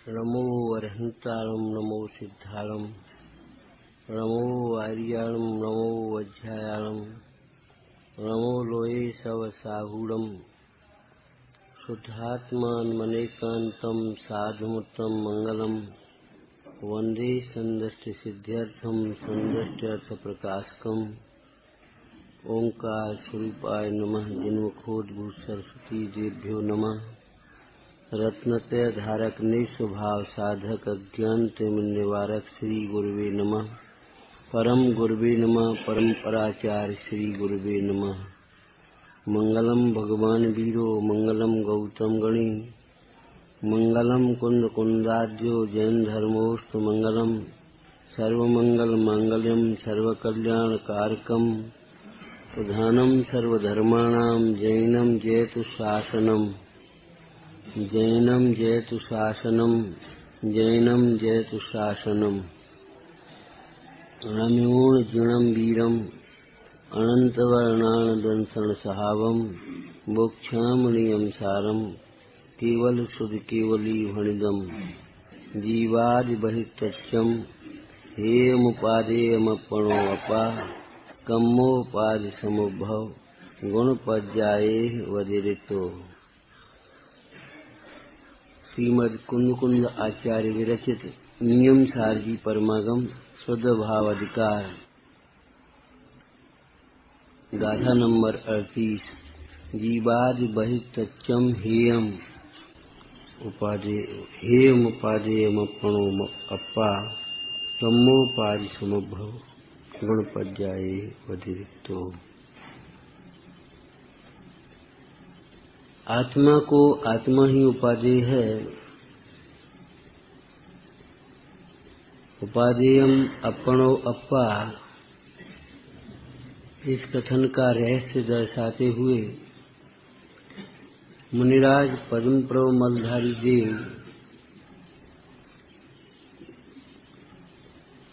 नमो अरहंतारं नमो सिद्धारं नमो आर्याणं नमो वज्रायाणं नमो लोये सवसाहूणं शुद्धात्मानमनेकान्तं साधुमूर्तं मंगलम वंदे संदष्टसिद्ध्यर्थं संदष्ट्यर्थप्रकाशकम् ओंकार स्वरूपाय नमः जिन्मुखोद्भूत सरस्वती देभ्यो नमः रत्नत्रय धारक निस्वभाव साधक अज्ञान तिमिर निवारक श्री गुरुवे नमः परम गुरुवे नमः परम्पराचार्य श्री गुरुवे नमः मंगलम भगवान वीरो मंगलम गौतम गणी मंगलम कुंद कुंदाद्यो जैन धर्मोस्त मंगलम सर्वमंगल मांगल्यम सर्वकल्याण कारकम प्रधानम सर्वधर्माणाम जैनम जयतु शासनम जैनम जयतु शासनम जैनम जयतु शासनम रम्योण जिणम वीरम अनंतवर्णान दंसन सहावम मोक्षामणियम सारम केवल सुध केवली भणिदम जीवादि बहिर्तच्यम हेमुपादेयमपणो अपा कम्मोपाधि समुद्भव गुण पज्जाये वदिरितो। श्रीमद कुंद आचार्य विरचित नियम सारजी परमागम शुद्ध भाव अधिकार गाथा नंबर 38। जीवादि बहिर्तच्यम हेयम उपादेयमपणो अपा कम्मोपाधि समुद्भव गुण पज्जाये वदिरितो। आत्मा को आत्मा ही उपादेय है। उपादेयम अपणो अपा इस कथन का रहस्य दर्शाते हुए मुनिराज पद्म प्रभ मलधारी देव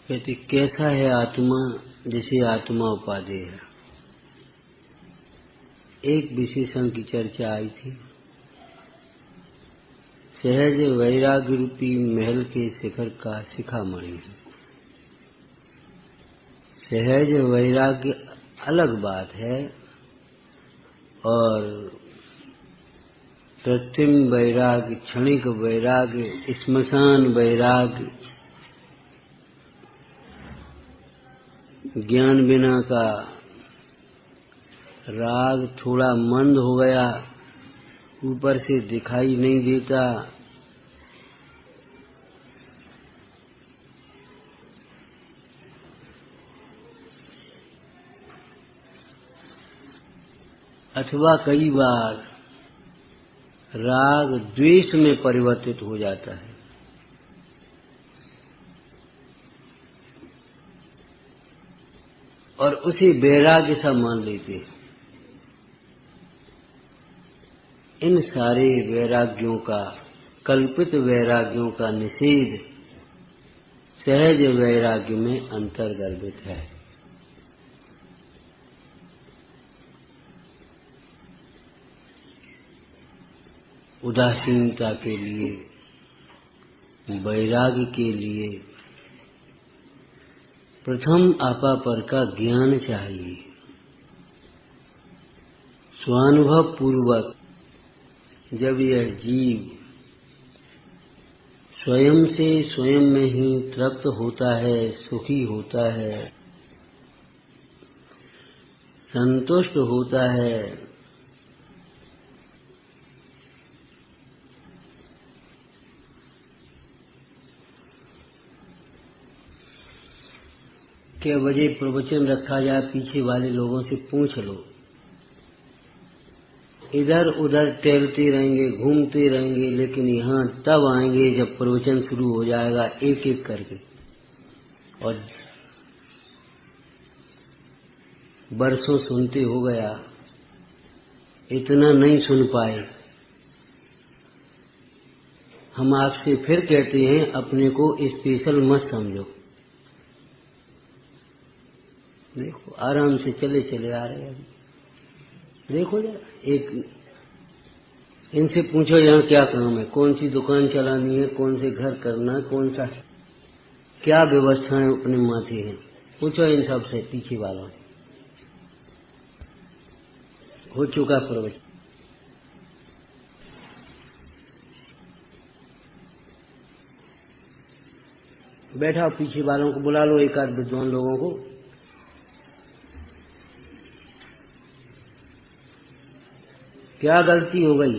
कहते कैसा है आत्मा जिसे आत्मा उपादेय है। एक विशेषण की चर्चा आई थी। सहज वैराग्य रूपी महल के शिखर का शिखामणि। सहज वैराग्य अलग बात है और कृत्रिम वैराग्य, क्षणिक वैराग्य, श्मशान वैराग्य, ज्ञान बिना का राग थोड़ा मंद हो गया, ऊपर से दिखाई नहीं देता, अथवा कई बार राग द्वेष में परिवर्तित हो जाता है। और उसे वैराग्य सा मान लेते हैं। इन सारे वैराग्यों का, कल्पित वैराग्यों का निषेध सहज वैराग्य में अंतर्गर्भित है। उदासीनता के लिए, वैराग्य के लिए प्रथम आपापर का ज्ञान चाहिए। स्वानुभव पूर्वक जब यह जीव स्वयं से स्वयं में ही तृप्त होता है, सुखी होता है, संतुष्ट होता है, क्या बजे प्रवचन रखा जाए, पीछे वाले लोगों से पूछ लो। इधर उधर टहलते रहेंगे, घूमते रहेंगे, लेकिन यहाँ तब आएंगे जब प्रवचन शुरू हो जाएगा एक एक करके। और बरसों सुनते हो गया, इतना नहीं सुन पाए। हम आपसे फिर कहते हैं अपने को स्पेशल मत समझो। देखो आराम से चले चले आ रहे हैं। देखो जरा, एक इनसे पूछो यहाँ क्या काम है, कौन सी दुकान चलानी है, कौन से घर करना है, कौन सा क्या व्यवस्थाएं अपने माथे हैं, पूछो इन सब से पीछे वालों से। हो चुका प्रवचन। बैठा पीछे वालों को बुला लो, एक आध विद्वान लोगों को। क्या गलती हो गई?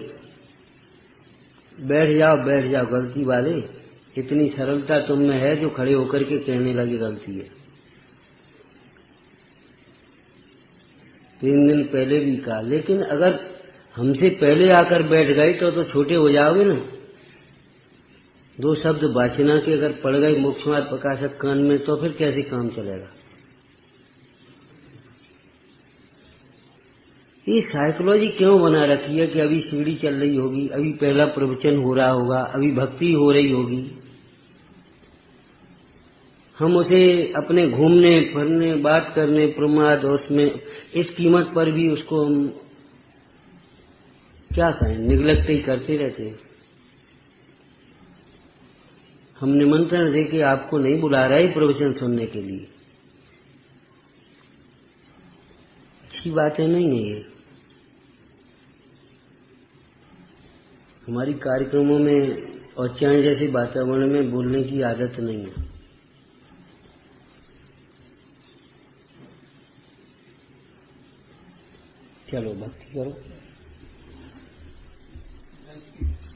बैठ जाओ गलती वाले। इतनी सरलता तुम में है जो खड़े होकर के कहने लगे गलती है। 3 दिन पहले भी कहा, लेकिन अगर हमसे पहले आकर बैठ गए तो छोटे हो जाओगे ना। 2 शब्द वाचना के अगर पड़ गए मोक्षमार्ग प्रकाशक कान में तो फिर कैसे काम चलेगा? ये साइकोलॉजी क्यों बना रखी है कि अभी सीढ़ी चल रही होगी, अभी पहला प्रवचन हो रहा होगा, अभी भक्ति हो रही होगी, हम उसे अपने घूमने फिरने बात करने प्रमाद और उसमें इस कीमत पर भी उसको हम क्या कहें, निग्लेक्ट ही करते रहते हैं। हम निमंत्रण दे के आपको नहीं बुला रहे प्रवचन सुनने के लिए। अच्छी बातें नहीं है ये। हमारी कार्यक्रमों में और चाय जैसे वातावरण में बोलने की आदत नहीं है। चलो भक्ति करो।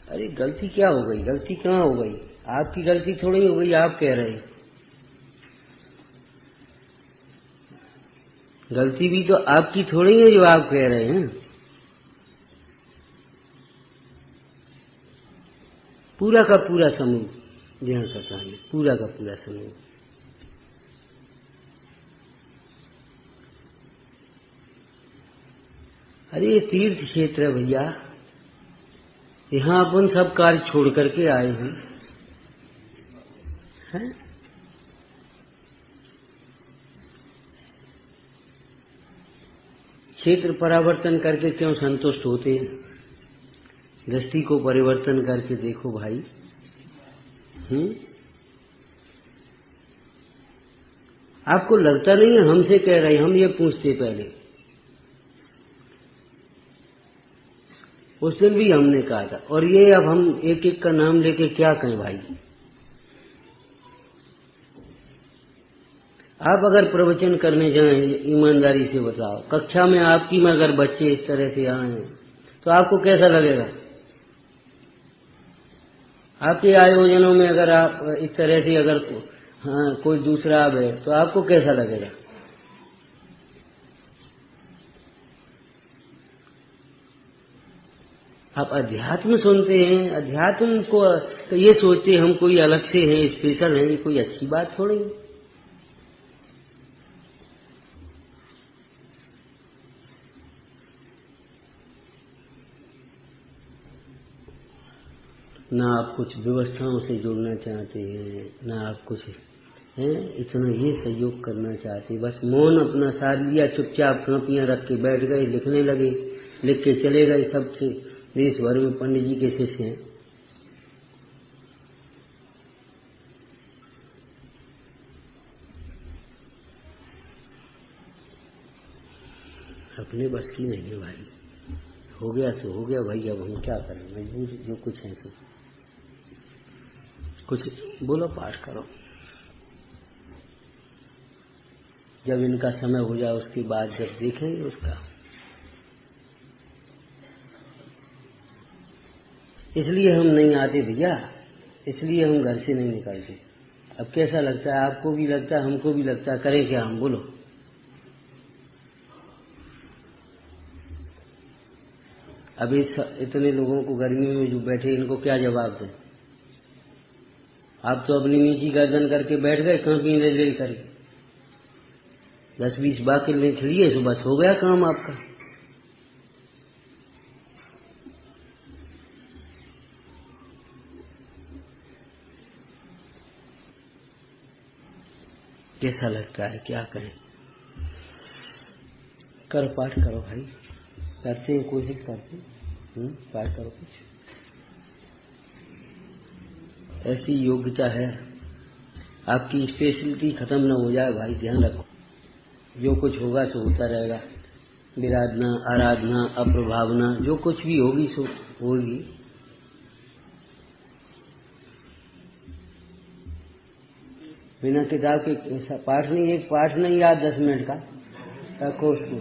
अरे गलती क्या हो गई? गलती कहाँ हो गई? आपकी गलती थोड़ी हो गई, आप कह रहे हैं। गलती भी तो आपकी थोड़ी है जो आप कह रहे हैं। पूरा का पूरा समूह जहाँ कथा है, पूरा का पूरा समूह। अरे ये तीर्थ क्षेत्र है भैया, यहाँ अपन सब कार्य छोड़ करके आए हैं। क्षेत्र परिवर्तन करके क्यों संतुष्ट होते हैं? दृष्टि को परिवर्तन करके देखो भाई। आपको लगता नहीं है हमसे कह रहे, हम ये पूछते पहले। उस दिन भी हमने कहा था, और ये अब हम एक एक का नाम लेके क्या कहें भाई? आप अगर प्रवचन करने जाएं, ईमानदारी से बताओ, कक्षा में आपकी में अगर बच्चे इस तरह से आए हैं तो आपको कैसा लगेगा? आपके आयोजनों में अगर आप इस तरह से अगर कोई दूसरा आवे तो आपको कैसा लगेगा? आप अध्यात्म सुनते हैं, अध्यात्म को तो ये सोचते हम कोई अलग से हैं, स्पेशल हैं, ये कोई अच्छी बात थोड़ी है। ना आप कुछ व्यवस्थाओं से जुड़ना चाहते हैं, ना आप कुछ हैं इतना ये सहयोग करना चाहते, बस मौन अपना साथ लिया, चुपचाप कापियां रख के बैठ गए, लिखने लगे, लिख के चले गए। सबसे देश भर में पंडित जी के शिष्य हैं। अपने बस की नहीं है भाई, हो गया सो हो गया भाई, अब हम क्या करें, मजबूर जो कुछ है सो। कुछ बोलो, पाठ करो, जब इनका समय हो जाए उसके बाद जब देखेंगे उसका। इसलिए हम नहीं आते भैया, इसलिए हम घर से नहीं निकलते। अब कैसा लगता है? आपको भी लगता है, हमको भी लगता है, करें क्या हम? बोलो। अब इतने लोगों को गर्मी में जो बैठे, इनको क्या जवाब दें? आप तो अपनी नीची गर्दन करके बैठ गए, कांपी ले करके 10-20 बाकी ले खिलिए, तो बस हो गया काम आपका। कैसा लगता है? क्या करें? कर पाठ करो भाई, करते हैं, कोशिश करते हैं। पाठ करो कुछ। ऐसी योग्यता है, आपकी स्पेशलिटी खत्म न हो जाए भाई, ध्यान रखो। जो कुछ होगा सो होता रहेगा, विराधना, आराधना, अप्रभावना, जो कुछ भी होगी सो होगी। बिना किताब के पाठ नहीं, एक पाठ नहीं याद 10 मिनट का, रखो उसको।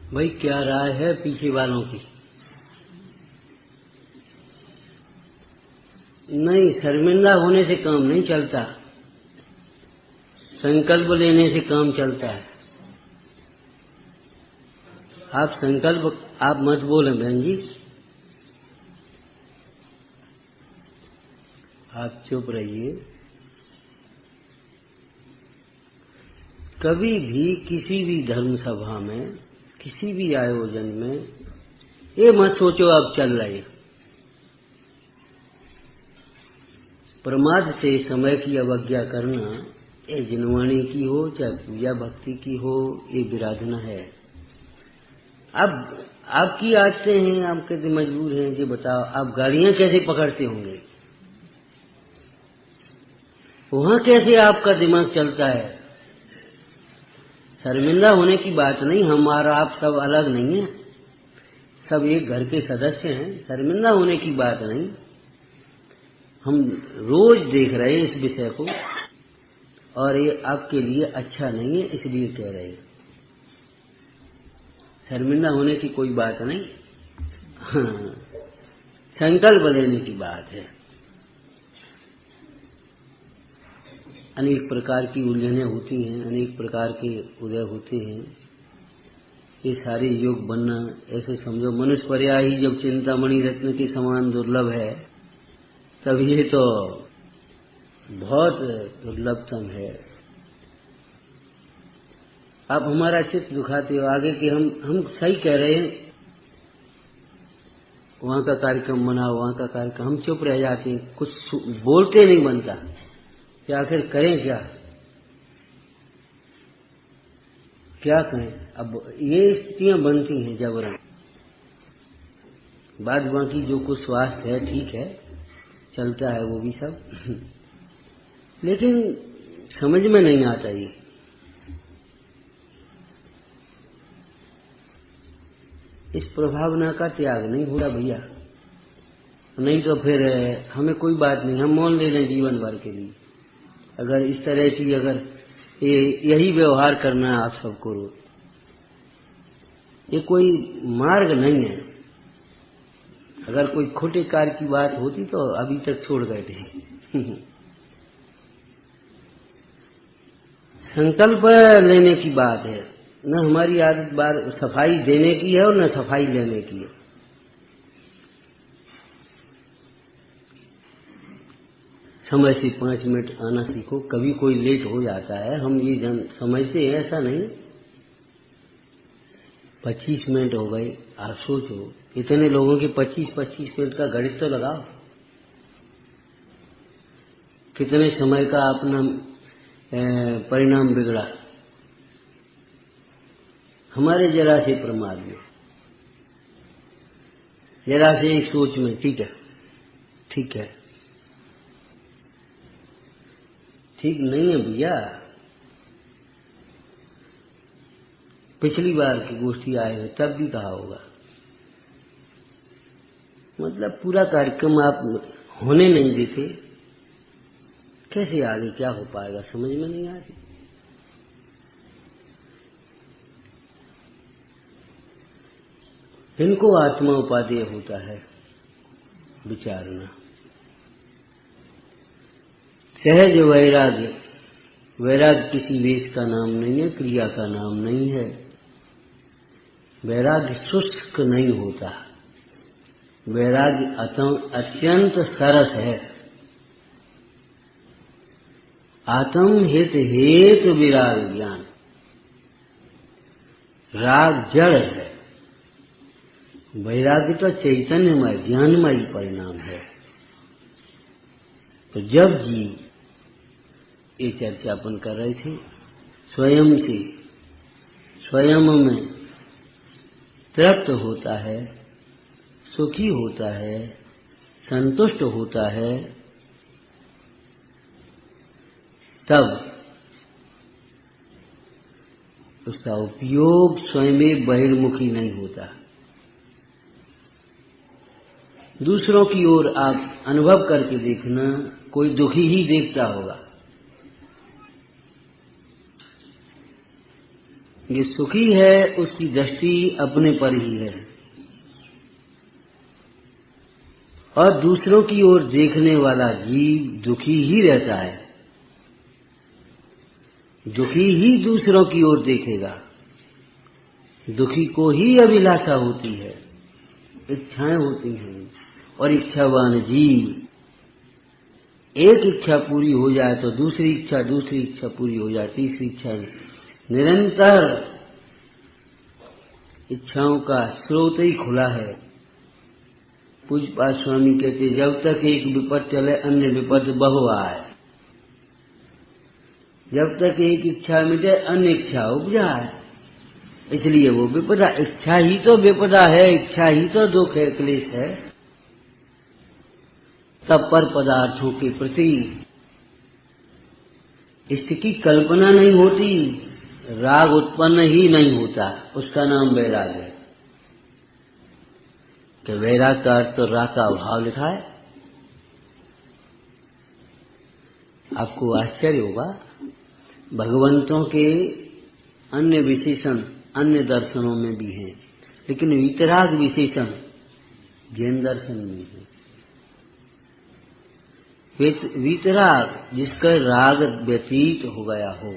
भाई क्या राय है पीछे वालों की? नहीं, शर्मिंदा होने से काम नहीं चलता, संकल्प लेने से काम चलता है। आप संकल्प, आप मत बोले बहन जी, आप चुप रहिए। कभी भी किसी भी धर्म सभा में, किसी भी आयोजन में ये मत सोचो आप चल रहे। प्रमाद से समय की अवज्ञा करना, ये जिनवाणी की हो चाहे पूजा भक्ति की हो, ये विराधना है। अब आपकी आदतें हैं, आप कैसे मजबूर हैं ये बताओ। आप गाड़ियां कैसे पकड़ते होंगे, वहां कैसे आपका दिमाग चलता है? शर्मिंदा होने की बात नहीं, हमारा आप सब अलग नहीं है, सब एक घर के सदस्य हैं। शर्मिंदा होने की बात नहीं, हम रोज देख रहे हैं इस विषय को और ये आपके लिए अच्छा नहीं है, इसलिए कह रहे हैं। शर्मिंदा होने की कोई बात नहीं, हाँ, संकल्प लेने की बात है। अनेक प्रकार की उलझनें होती हैं, अनेक प्रकार के उदय होते हैं। ये सारे योग बनना, ऐसे समझो मनुष्य पर्याय ही जब चिंतामणि रत्न के समान दुर्लभ है, तब ये तो बहुत दुर्लभतम है। आप हमारा चित्त दुखाते हो आगे कि हम सही कह रहे हैं, वहां का कार्यक्रम बनाओ, वहां का कार्यक्रम, हम चुप रह जाते हैं, कुछ बोलते नहीं बनता कि आखिर करें क्या, क्या करें। अब ये स्थितियां बनती हैं जबरन। बाद बाकी जो कुछ स्वास्थ्य है ठीक है, चलता है वो भी सब, लेकिन समझ में नहीं आता ये। इस प्रभावना का त्याग नहीं हो रहा भैया। नहीं तो फिर हमें कोई बात नहीं, हम मौन ले लें जीवन भर के लिए। अगर इस तरह की अगर यही व्यवहार करना है आप सबको रोज, ये कोई मार्ग नहीं है। अगर कोई खोटे कार्य की बात होती तो अभी तक छोड़ गए थे। संकल्प लेने की बात है, न हमारी आदत बार सफाई देने की है और न सफाई लेने की है। समय से 5 मिनट आना सीखो। कभी कोई लेट हो जाता है, हम ये समझते हैं, ऐसा नहीं। 25 मिनट हो गए, आप सोचो इतने लोगों के 25-25 मिनट का गणित तो लगाओ, कितने समय का अपना परिणाम बिगड़ा हमारे जरा से प्रमाद में, जरा से एक सोच में। ठीक है, ठीक है, ठीक नहीं है भैया। पिछली बार की गोष्ठी आए हैं तब भी कहा होगा, मतलब पूरा कार्यक्रम आप होने नहीं देते, कैसे आगे क्या हो पाएगा समझ में नहीं आ रही। इनको आत्मा उपादेय होता है विचारना। सहज वैराग्य, वैराग्य किसी वेश का नाम नहीं है, क्रिया का नाम नहीं है। वैराग्य शुष्क नहीं होता, वैराग्य अत्यंत सरस है। आत्म हित हेतु विराग ज्ञान। राग जड़ है, वैराग्य तो चैतन्यमय ज्ञानमय परिणाम है। तो जब जीव, ये चर्चा अपन कर रहे थे, स्वयं से स्वयं में तृप्त होता है, सुखी होता है, संतुष्ट होता है, तब उसका उपयोग स्वयं बहिर्मुखी नहीं होता। दूसरों की ओर आप अनुभव करके देखना, कोई दुखी ही देखता होगा। ये सुखी है, उसकी दृष्टि अपने पर ही है, और दूसरों की ओर देखने वाला जीव दुखी ही रहता है। दुखी ही दूसरों की ओर देखेगा, दुखी को ही अभिलाषा होती है, इच्छाएं होती हैं, और इच्छावान जीव, एक इच्छा पूरी हो जाए तो दूसरी इच्छा पूरी हो जाए, तीसरी इच्छा, निरंतर इच्छाओं का स्रोत ही खुला है। पूज्यपाद स्वामी कहते, जब तक एक विपद चले अन्य विपद बहु आए। जब तक एक इच्छा मिटे अन्य इच्छा उपजाए, इसलिए वो विपदा, इच्छा ही तो विपदा है, इच्छा ही तो दुख है, क्लेश है। तब पर पदार्थों के प्रति इसकी कल्पना नहीं होती, राग उत्पन्न ही नहीं होता, उसका नाम वैराग्य है। कि वैराग का अर्थ तो राग का अभाव लिखा है। आपको आश्चर्य होगा, भगवंतों के अन्य विशेषण अन्य दर्शनों में भी हैं, लेकिन वीतराग विशेषण जैन दर्शन में है। वीतराग, जिसका राग व्यतीत हो गया हो,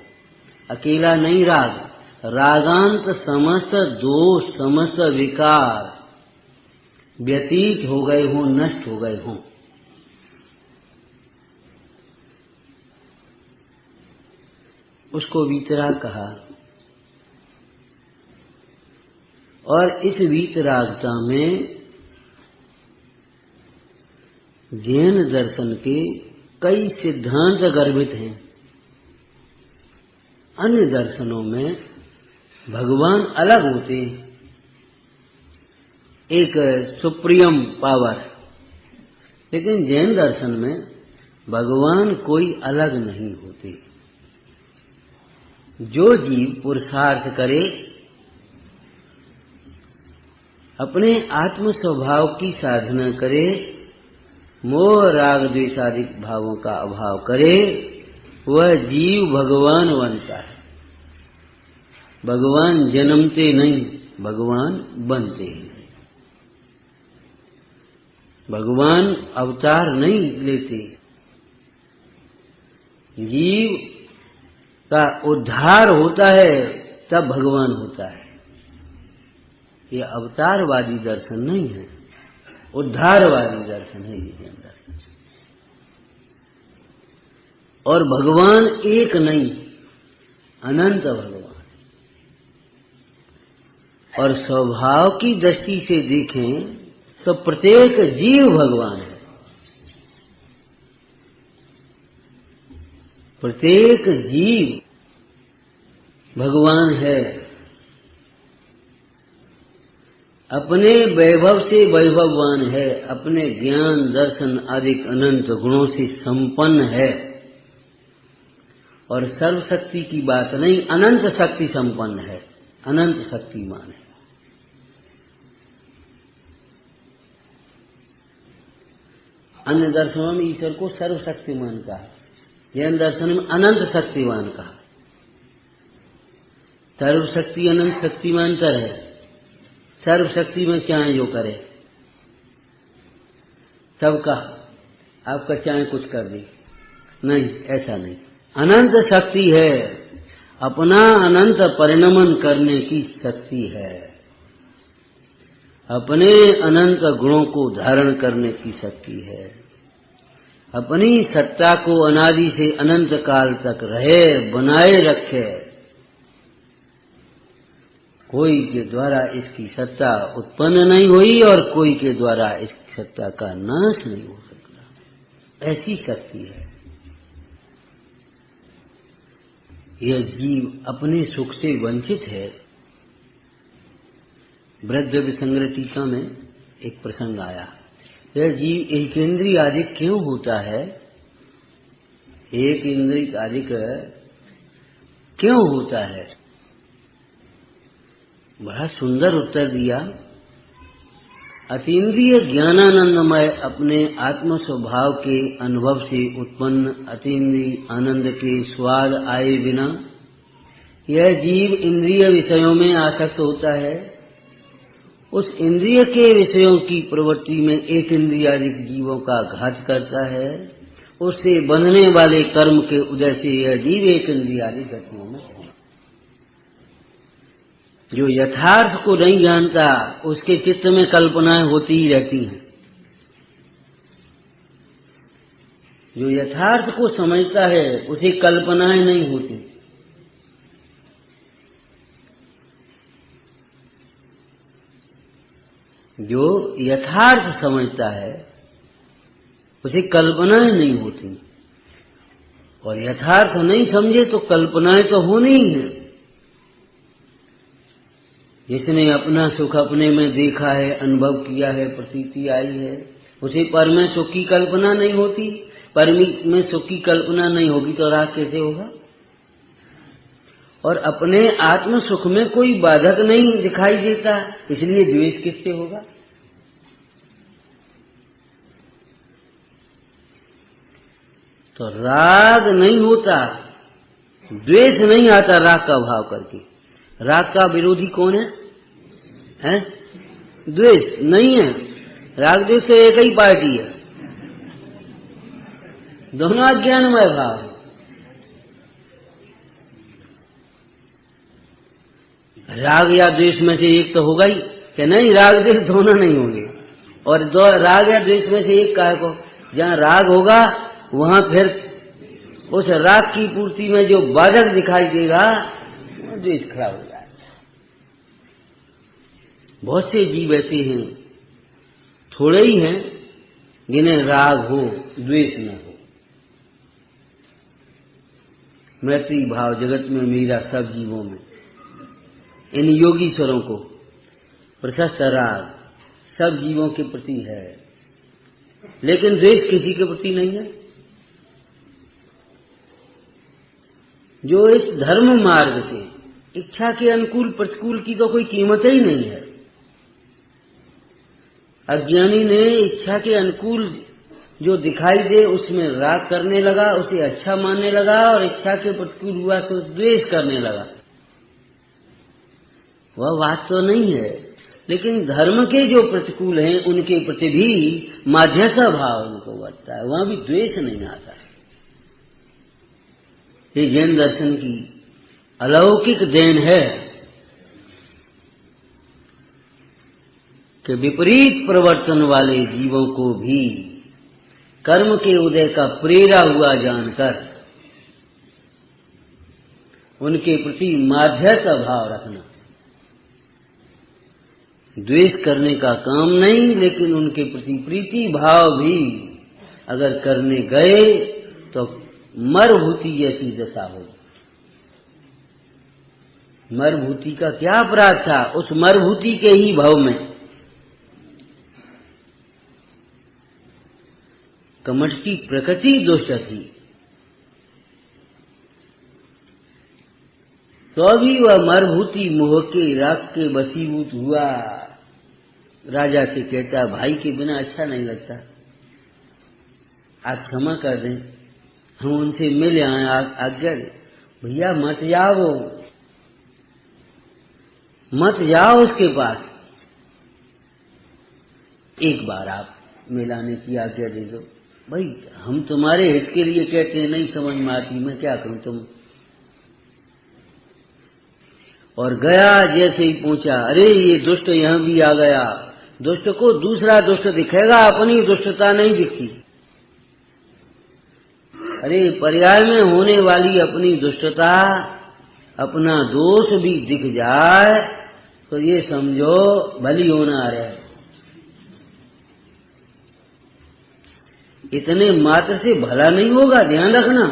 अकेला नहीं राग, रागांत समस्त दोष समस्त विकार व्यतीत हो गए हों, नष्ट हो गए हों, उसको वीतराग कहा। और इस वीतरागता में जैन दर्शन के कई सिद्धांत गर्भित हैं। अन्य दर्शनों में भगवान अलग होते हैं, एक सुप्रीम पावर, लेकिन जैन दर्शन में भगवान कोई अलग नहीं होते। जो जीव पुरुषार्थ करे, अपने आत्म स्वभाव की साधना करे, मोह राग द्वेषादिक भावों का अभाव करे, वह जीव भगवान बनता है। भगवान जन्मते नहीं, भगवान बनते हैं। भगवान अवतार नहीं लेते। जीव का उद्धार होता है तब भगवान होता है। ये अवतारवादी दर्शन नहीं है, उद्धारवादी दर्शन है ये अंदर। और भगवान एक नहीं, अनंत भगवान। और स्वभाव की दृष्टि से देखें तो प्रत्येक जीव भगवान है। प्रत्येक जीव भगवान है। अपने वैभव से वैभववान है, अपने ज्ञान दर्शन आदि अनंत गुणों से संपन्न है। और सर्वशक्ति की बात नहीं, अनंत शक्ति संपन्न है, अनंत शक्तिमान है। अन्य दर्शनों में ईश्वर को सर्वशक्तिमान कहा, जैन दर्शन में अनंत शक्तिमान कहा। सर्वशक्ति अनंत शक्तिमान तर है। सर्वशक्ति में चाहे जो करे, सबका आपका चाहे कुछ कर दे, नहीं, ऐसा नहीं। अनंत शक्ति है, अपना अनंत परिणमन करने की शक्ति है, अपने अनंत गुणों को धारण करने की शक्ति है, अपनी सत्ता को अनादि से अनंत काल तक रहे बनाए रखे। कोई के द्वारा इसकी सत्ता उत्पन्न नहीं हुई और कोई के द्वारा इस सत्ता का नाश नहीं हो सकता, ऐसी शक्ति है। यह जीव अपने सुख से वंचित है। वृद्ध संग्रह टीका में एक प्रसंग आया, यह जीव एक इंद्रिय अधिक क्यों होता है, एक इंद्रिय अधिक क्यों होता है। बड़ा सुंदर उत्तर दिया। अतीन्द्रिय ज्ञानानंदमय अपने आत्म स्वभाव के अनुभव से उत्पन्न अतीन्द्रिय आनंद के स्वाद आए बिना यह जीव इंद्रिय विषयों में आसक्त होता है। उस इंद्रिय के विषयों की प्रवृत्ति में एक इंद्रियादिक जीवों का घात करता है। उससे बंधने वाले कर्म के उदय से यह जीव एक इंद्रियादिक घटनाओं में है। जो यथार्थ को नहीं जानता उसके चित्त में कल्पनाएं होती ही रहती हैं। जो यथार्थ को समझता है उसे कल्पनाएं नहीं होती। जो यथार्थ समझता है उसे कल्पनाएं नहीं होती, और यथार्थ नहीं समझे तो कल्पनाएं तो होनी ही है। जिसने अपना सुख अपने में देखा है, अनुभव किया है, प्रतीति आई है, उसे पर में सुख की कल्पना नहीं होती। पर में सुख की कल्पना नहीं होगी तो राग कैसे होगा। और अपने आत्म सुख में कोई बाधक नहीं दिखाई देता, इसलिए द्वेष किससे होगा। तो राग नहीं होता, द्वेष नहीं आता राग का भाव करके। राग का विरोधी कौन है? द्वेष नहीं है। राग द्वेष से एक ही पार्टी है, दोनों अज्ञानमय भाव है। राग या द्वेष में से एक तो होगा ही कि नहीं, राग द्वेष दोनों नहीं होंगे। और दो राग या द्वेष में से एक काय को, जहाँ राग होगा वहां फिर उस राग की पूर्ति में जो बाधक दिखाई देगा वो द्वेष खड़ा हो जाएगा। बहुत से जीव ऐसे हैं, थोड़े ही हैं जिन्हें राग हो द्वेष न हो। मैत्री भाव जगत में मेरा सब जीवों में, इन योगीश्वरों को प्रशस्त राग सब जीवों के प्रति है, लेकिन द्वेष किसी के प्रति नहीं है। जो इस धर्म मार्ग से इच्छा के अनुकूल प्रतिकूल की तो कोई कीमत ही नहीं है। अज्ञानी ने इच्छा के अनुकूल जो दिखाई दे उसमें राग करने लगा, उसे अच्छा मानने लगा, और इच्छा के प्रतिकूल हुआ तो द्वेष करने लगा। वह बात तो नहीं है, लेकिन धर्म के जो प्रतिकूल हैं उनके प्रति भी माध्यस्थ भाव उनको बढ़ता है, वहां भी द्वेष नहीं आता। ये जैन दर्शन की अलौकिक देन है कि विपरीत प्रवर्तन वाले जीवों को भी कर्म के उदय का प्रेरा हुआ जानकर उनके प्रति माध्यस्थ भाव रखना, द्वेष करने का काम नहीं, लेकिन उनके प्रति प्रीति भाव भी अगर करने गए तो मरभूति जैसी दशा हो। मरभूति का क्या अपराध था? उस मरभूति के ही भाव में कमठ की प्रकृति दुष्ट थी, तो भी वह मरभूति मोह के राग के वशीभूत हुआ। राजा से कहता, भाई के बिना अच्छा नहीं लगता, आप क्षमा कर दें, हम उनसे मिले आए, आज्ञा दे। भैया मत जाओ, मत जाओ उसके पास, एक बार आप मिलाने की आज्ञा दे दो। भाई हम तुम्हारे हित के लिए कहते हैं, नहीं समझ में आती, मैं क्या करूं तुम। और गया, जैसे ही पहुंचा, अरे ये दुष्ट यहां भी आ गया। दुष्ट को दूसरा दुष्ट दिखेगा, अपनी दुष्टता नहीं दिखती। अरे पर्याय में होने वाली अपनी दुष्टता, अपना दोष भी दिख जाए तो ये समझो भली होना आ रहा है। इतने मात्र से भला नहीं होगा, ध्यान रखना,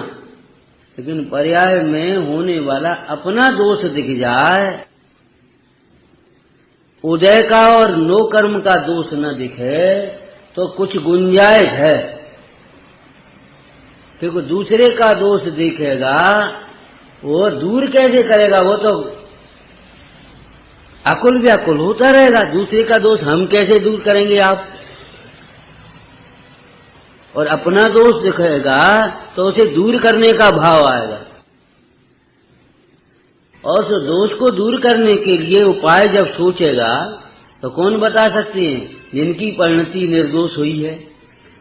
लेकिन पर्याय में होने वाला अपना दोष दिख जाए, उदय का और नो कर्म का दोष न दिखे तो कुछ गुंजाइश है, क्योंकि दूसरे का दोष दिखेगा वो दूर कैसे करेगा, वो तो अकुल व्याकुल होता रहेगा। दूसरे का दोष हम कैसे दूर करेंगे आप? और अपना दोष दिखेगा तो उसे दूर करने का भाव आएगा, और उस दोष को दूर करने के लिए उपाय जब सोचेगा तो कौन बता सकते हैं? जिनकी परिणति निर्दोष हुई है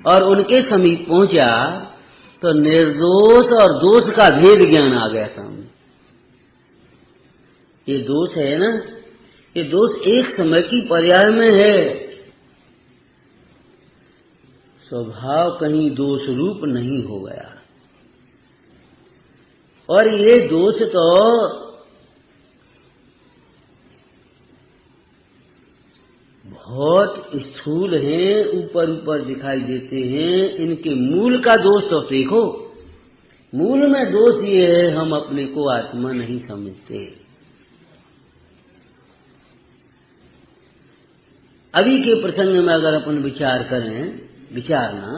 और उनके समीप पहुंचा तो निर्दोष और दोष का भेद ज्ञान आ गया सामने। ये दोष है ना, ये दोष एक समय की पर्याय में है, स्वभाव कहीं दोष रूप नहीं हो गया। और ये दोष तो बहुत स्थूल हैं, ऊपर ऊपर दिखाई देते हैं, इनके मूल का दोष तो देखो। मूल में दोष ये है, हम अपने को आत्मा नहीं समझते। अभी के प्रसंग में अगर अपन विचार करें, विचारना,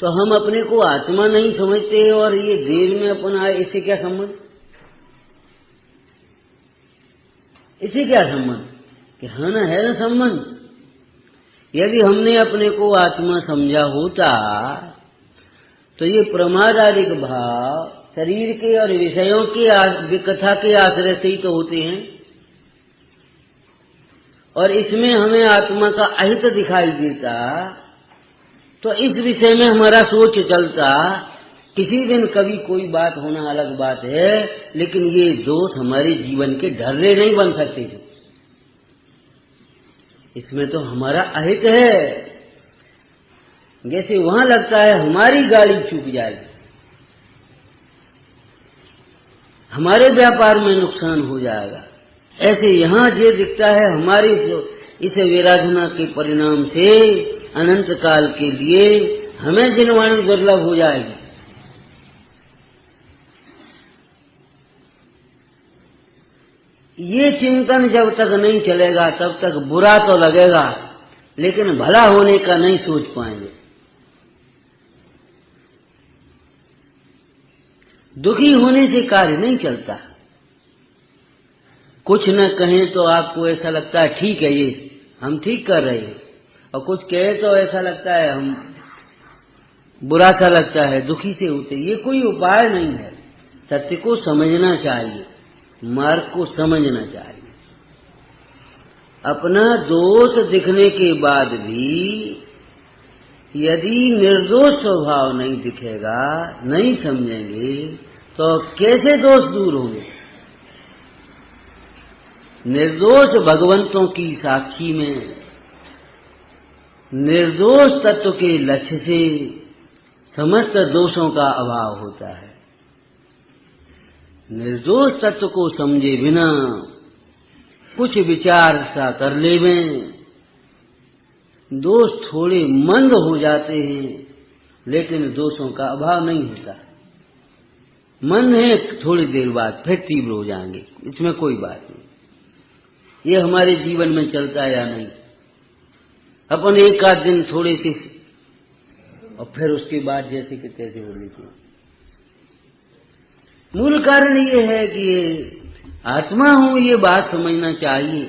तो हम अपने को आत्मा नहीं समझते और ये देर में अपन आए, इससे क्या संबंध? इससे क्या संबंध? कि हाँ ना, है ना संबंध। यदि हमने अपने को आत्मा समझा होता तो ये प्रमादादिक भाव शरीर के और विषयों के कथा के आश्रय से ही तो होते हैं, और इसमें हमें आत्मा का अहित दिखाई देता तो इस विषय में हमारा सोच चलता। किसी दिन कभी कोई बात होना अलग बात है, लेकिन ये दोष हमारे जीवन के ढर्रे नहीं बन सकते थे। इसमें तो हमारा अहित है। जैसे वहां लगता है हमारी गाड़ी चूक जाएगी, हमारे व्यापार में नुकसान हो जाएगा, ऐसे यहां ये दिखता है हमारी इस विराधना के परिणाम से अनंत काल के लिए हमें जिनवाणी दुर्लभ हो जाएगी। ये चिंतन जब तक नहीं चलेगा तब तक बुरा तो लगेगा, लेकिन भला होने का नहीं सोच पाएंगे। दुखी होने से कार्य नहीं चलता। कुछ न कहें तो आपको ऐसा लगता है ठीक है, ये हम ठीक कर रहे हैं, और कुछ कहे तो ऐसा लगता है हम बुरा सा लगता है, दुखी से होते। ये कोई उपाय नहीं है। सत्य को समझना चाहिए, मार्ग को समझना चाहिए। अपना दोष दिखने के बाद भी यदि निर्दोष स्वभाव नहीं दिखेगा, नहीं समझेंगे, तो कैसे दोष दूर होंगे? निर्दोष भगवंतों की साक्षी में निर्दोष तत्व के लक्ष्य से समस्त दोषों का अभाव होता है। निर्दोष तत्व को समझे बिना कुछ विचार सा कर लेवें, दोष थोड़े मंद हो जाते हैं, लेकिन दोषों का अभाव नहीं होता। मन है थोड़ी देर बाद फिर तीव्र हो जाएंगे, इसमें कोई बात नहीं। ये हमारे जीवन में चलता है या नहीं? अपन एक आध दिन थोड़े से और फिर उसके बाद जैसे कि तैसे हो लेते। मूल कारण ये है कि आत्मा हूं, ये बात समझना चाहिए।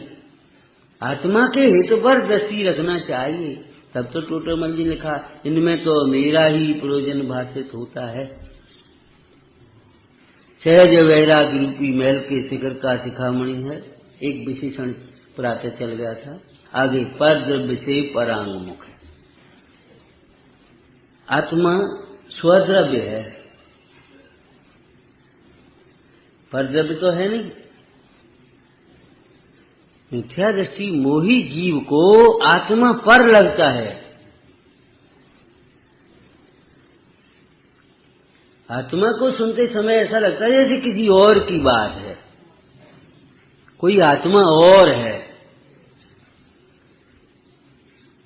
आत्मा के हित पर दृष्टि रखना चाहिए। तब तो टोटरमल जी ने लिखा, इनमें तो मेरा ही प्रयोजन भाषित होता है। सहज वैराग्य रूपी महल के शिखर का शिखामणि है। एक विशेषण प्रातः चल गया था। आगे परद्रव्य से परांगमुख है। आत्मा स्वद्रव्य है, परद्रव्य तो है नहीं। मिथ्या दृष्टि मोही जीव को आत्मा पर लगता है। आत्मा को सुनते समय ऐसा लगता है जैसे किसी और की बात है, कोई आत्मा और है।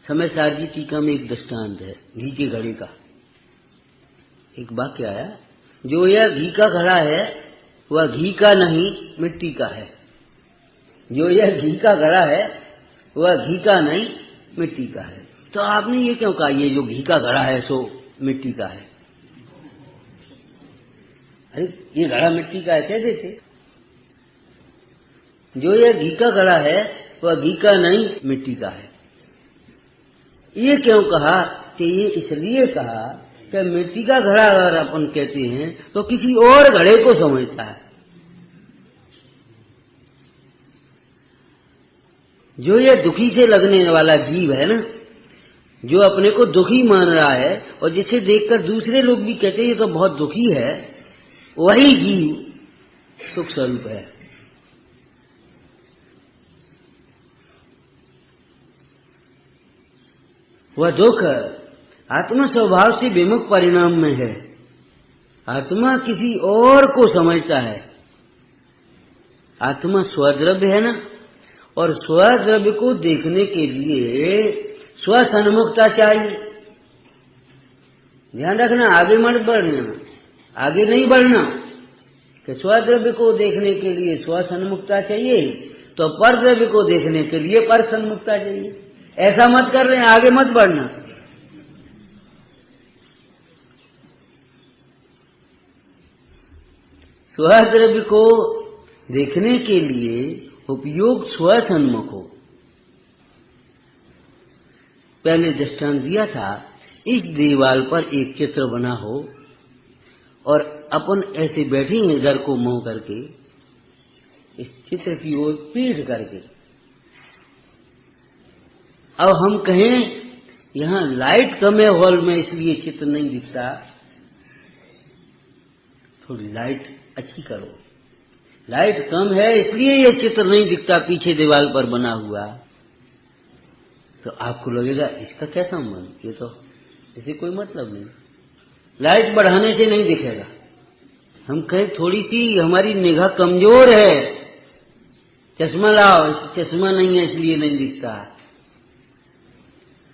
समय सार जी टीका में एक दृष्टांत है घी के घड़े का। एक वाक्य आया, जो यह घी का घड़ा है वह घी का नहीं मिट्टी का है। जो यह घी का घड़ा है वह घी का नहीं मिट्टी का है। तो आपने ये क्यों कहा ये जो घी का घड़ा है सो मिट्टी का है? अरे ये घड़ा मिट्टी का है कैसे थे? जो यह घी का घड़ा है वह घी का नहीं मिट्टी का है। ये क्यों कहा? कि ये इसलिए कहा कि मिट्टी का घड़ा अगर अपन कहते हैं तो किसी और घड़े को समझता है। जो ये दुखी से लगने वाला जीव है ना, जो अपने को दुखी मान रहा है और जिसे देखकर दूसरे लोग भी कहते हैं ये तो बहुत दुखी है, वही जीव सुख स्वरूप है। वह दुख आत्मा स्वभाव से विमुख परिणाम में है। आत्मा किसी और को समझता है। आत्मा स्वद्रव्य है ना, और स्वद्रव्य को देखने के लिए स्वसन्मुखता चाहिए। ध्यान रखना, आगे मत बढ़ना, आगे नहीं बढ़ना। कि स्वद्रव्य को देखने के लिए स्वसन्मुखता चाहिए तो परद्रव्य को देखने के लिए परसन्मुखता चाहिए। ऐसा मत कर रहे हैं, आगे मत बढ़ना। स्वद्रव्य को देखने के लिए उपयोग स्वसन्मुख हो। पहले दृष्टांत दिया था, इस दीवार पर एक चित्र बना हो और अपन ऐसे बैठे हैं इधर को मुंह करके, इस चित्र की ओर पीठ करके। अब हम कहें यहां लाइट कम है हॉल में इसलिए चित्र नहीं दिखता, थोड़ी लाइट अच्छी करो। लाइट कम है इसलिए ये चित्र नहीं दिखता पीछे दीवार पर बना हुआ। तो आपको लगेगा इसका क्या संबंध, ये तो इसे कोई मतलब नहीं। लाइट बढ़ाने से नहीं दिखेगा। हम कहें थोड़ी सी हमारी निगाह कमजोर है, चश्मा लाओ, चश्मा नहीं है इसलिए नहीं दिखता।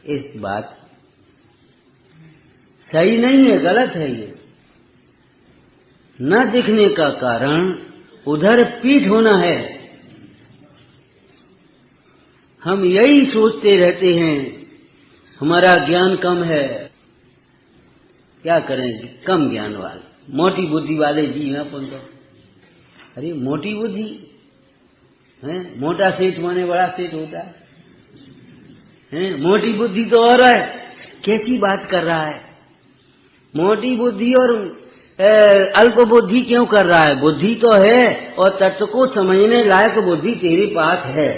इस बात सही नहीं है, गलत है। ये न दिखने का कारण उधर पीठ होना है। हम यही सोचते रहते हैं हमारा ज्ञान कम है। क्या करें, कम ज्ञान वाले मोटी बुद्धि वाले जी हैं अपन तो। अरे मोटी बुद्धि है, मोटा सेठ माने बड़ा सेठ होता है। मोटी बुद्धि तो और है, कैसी बात कर रहा है? मोटी बुद्धि और अल्प बुद्धि क्यों कर रहा है? बुद्धि तो है और तत्व को समझने लायक बुद्धि तेरे पास है।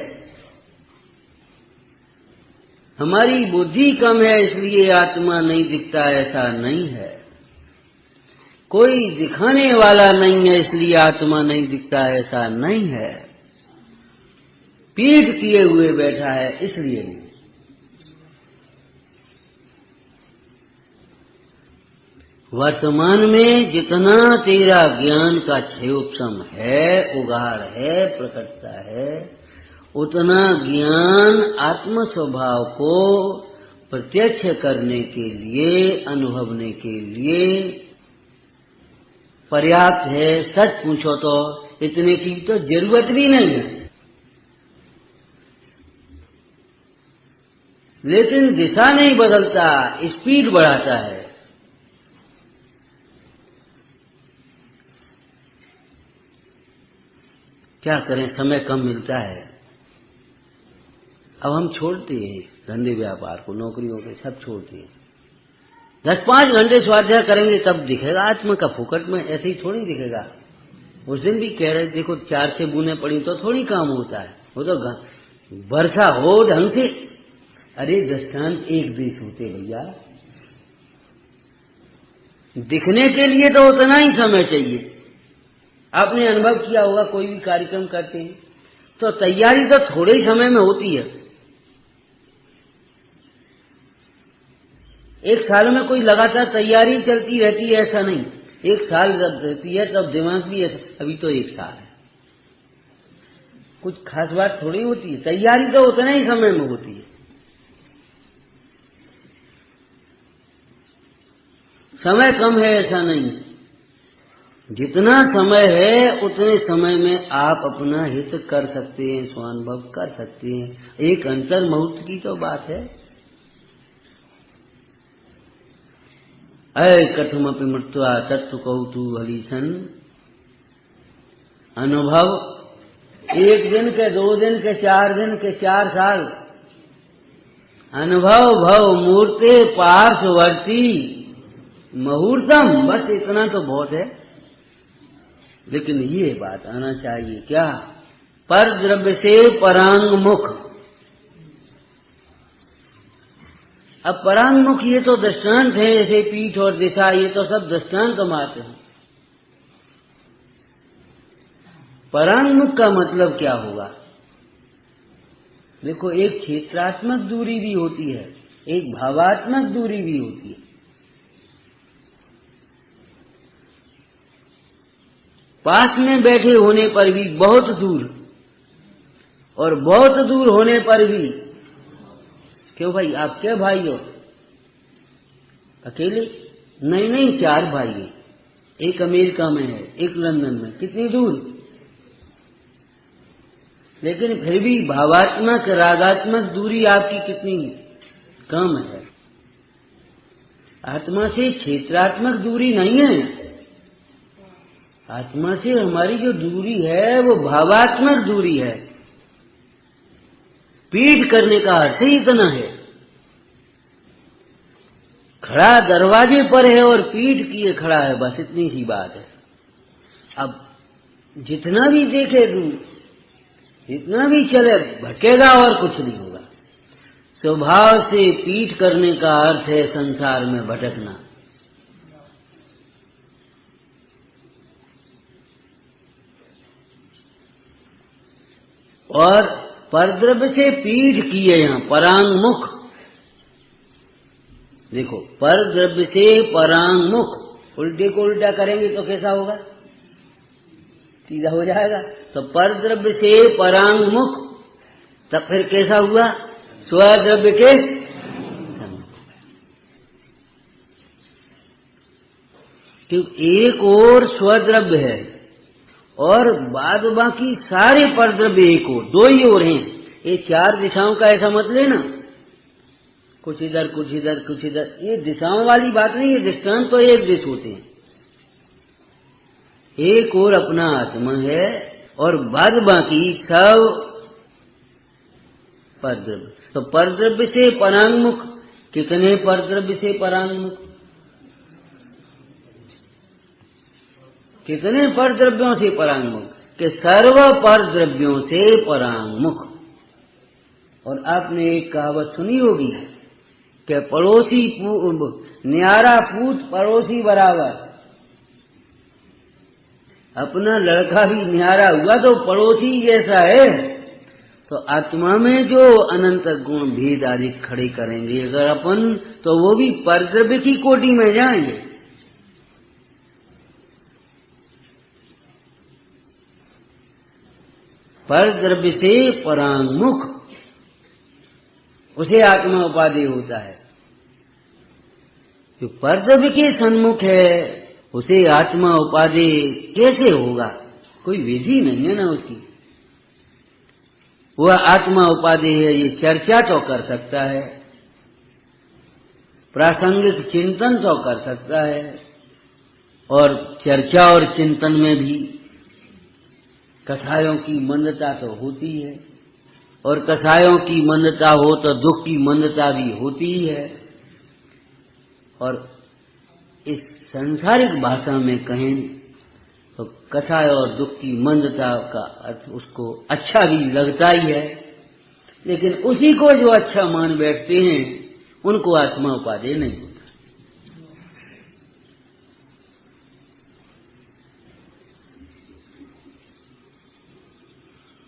हमारी बुद्धि कम है इसलिए आत्मा नहीं दिखता, ऐसा नहीं है। कोई दिखाने वाला नहीं है इसलिए आत्मा नहीं दिखता, ऐसा नहीं है। पीठ किए हुए बैठा है इसलिए नहीं। वर्तमान में जितना तेरा ज्ञान का क्षयोपम है, उगाड़ है, प्रकटता है, उतना ज्ञान आत्म स्वभाव को प्रत्यक्ष करने के लिए, अनुभवने के लिए पर्याप्त है। सच पूछो तो इतने की तो जरूरत भी नहीं है, लेकिन दिशा नहीं बदलता, स्पीड बढ़ाता है। क्या करें, समय कम मिलता है। अब हम छोड़ते हैं धंधे व्यापार को, नौकरियों के सब छोड़ते हैं। 10-5 घंटे स्वाध्याय करेंगे तब दिखेगा आत्मा का। फुकट में ऐसे ही थोड़ी दिखेगा। उस दिन भी कह रहे देखो 4 बूंदें पड़ी तो थोड़ी काम होता है, वो तो वर्षा हो ढंग से। अरे दृष्टांत एक देश होते भैया, दिखने के लिए तो उतना ही समय चाहिए। आपने अनुभव किया होगा, कोई भी कार्यक्रम करते हैं तो तैयारी तो थोड़े ही समय में होती है। एक साल में कोई लगातार तैयारी चलती रहती है ऐसा नहीं। एक साल जब रहती है तब दिमाग भी है, अभी तो एक साल है, कुछ खास बात थोड़ी होती है। तैयारी तो उतना ही समय में होती है। समय कम है ऐसा नहीं, जितना समय है उतने समय में आप अपना हित कर सकते हैं, स्वानुभव कर सकते हैं। एक अंतर मुहूर्त की तो बात है। अय कथमपि मृत्वा तत्व कौतु हलीसन। अनुभव 1 दिन के, 2 दिन के, 4 दिन के, 4 साल। अनुभव भव मूर्ते पार्श्ववर्ती मुहूर्तम, बस इतना तो बहुत है। लेकिन ये बात आना चाहिए क्या? पर द्रव्य से परांगमुख। अब परांगमुख ये तो दृष्टांत है, जैसे पीठ और दिशा, ये तो सब दृष्टांत मात्र हैं। परांगमुख का मतलब क्या होगा? देखो, एक क्षेत्रात्मक दूरी भी होती है, एक भावात्मक दूरी भी होती है। पास में बैठे होने पर भी बहुत दूर, और बहुत दूर होने पर भी। क्यों भाई, आप क्या भाई हो? अकेले? नहीं, 4 भाई हैं। एक अमेरिका में है, एक लंदन में। कितनी दूर? लेकिन फिर भी भावात्मक, रागात्मक दूरी आपकी कितनी कम है। आत्मा से क्षेत्रात्मक दूरी नहीं है। आत्मा से हमारी जो दूरी है वो भावात्मक दूरी है। पीठ करने का अर्थ ही इतना है। खड़ा दरवाजे पर है और पीठ किए खड़ा है, बस इतनी सी बात है। अब जितना भी देखे दूर, जितना भी चले, भटकेगा और कुछ नहीं होगा। स्वभाव से पीठ करने का अर्थ है संसार में भटकना। और परद्रव्य से पीठ किए, यहां परांगमुख। देखो, परद्रव्य से परांगमुख, उल्टे को उल्टा करेंगे तो कैसा होगा? सीधा हो जाएगा। तो परद्रव्य से परांगमुख, तब फिर कैसा हुआ? स्वद्रव्य के क्योंकि एक और स्वद्रव्य है और बाद बाकी सारे परद्रव्य एक और, 2 ही और हैं। ये 4 दिशाओं का ऐसा मत लेना, कुछ इधर कुछ इधर कुछ इधर। ये दिशाओं वाली बात नहीं है। दृष्टांत तो एक दिश होते हैं, एक और अपना आत्मा है और बाद बाकी सब परद्रव्य। तो परद्रव्य से परांगमुख, कितने परद्रव्य से परांगमुख? कितने परद्रव्यों से परांगमुख? कि सर्व परद्रव्यों से परांगमुख। और आपने एक कहावत सुनी होगी कि पड़ोसी न्यारा पूत पड़ोसी बराबर। अपना लड़का भी न्यारा हुआ तो पड़ोसी जैसा है। तो आत्मा में जो अनंत गुण भेद आदि खड़े करेंगे अगर अपन, तो वो भी परद्रव्य की कोटि में जाएंगे। परद्रव्य से परांगमुख, उसे आत्मा उपाधि होता है। जो परद्रव्य के सन्मुख है उसे आत्मा उपाधि कैसे होगा? कोई विधि नहीं है ना उसकी। वह आत्मा उपाधि है, ये चर्चा तो कर सकता है, प्रासंगिक चिंतन तो कर सकता है, और चर्चा और चिंतन में भी कसायों की मंदता तो होती है, और कसायों की मंदता हो तो दुख की मंदता भी होती है। और इस सांसारिक भाषा में कहें तो कसाय और दुख की मंदता का अर्थ उसको अच्छा भी लगता ही है, लेकिन उसी को जो अच्छा मान बैठते हैं उनको आत्मा उपाधि नहीं होता।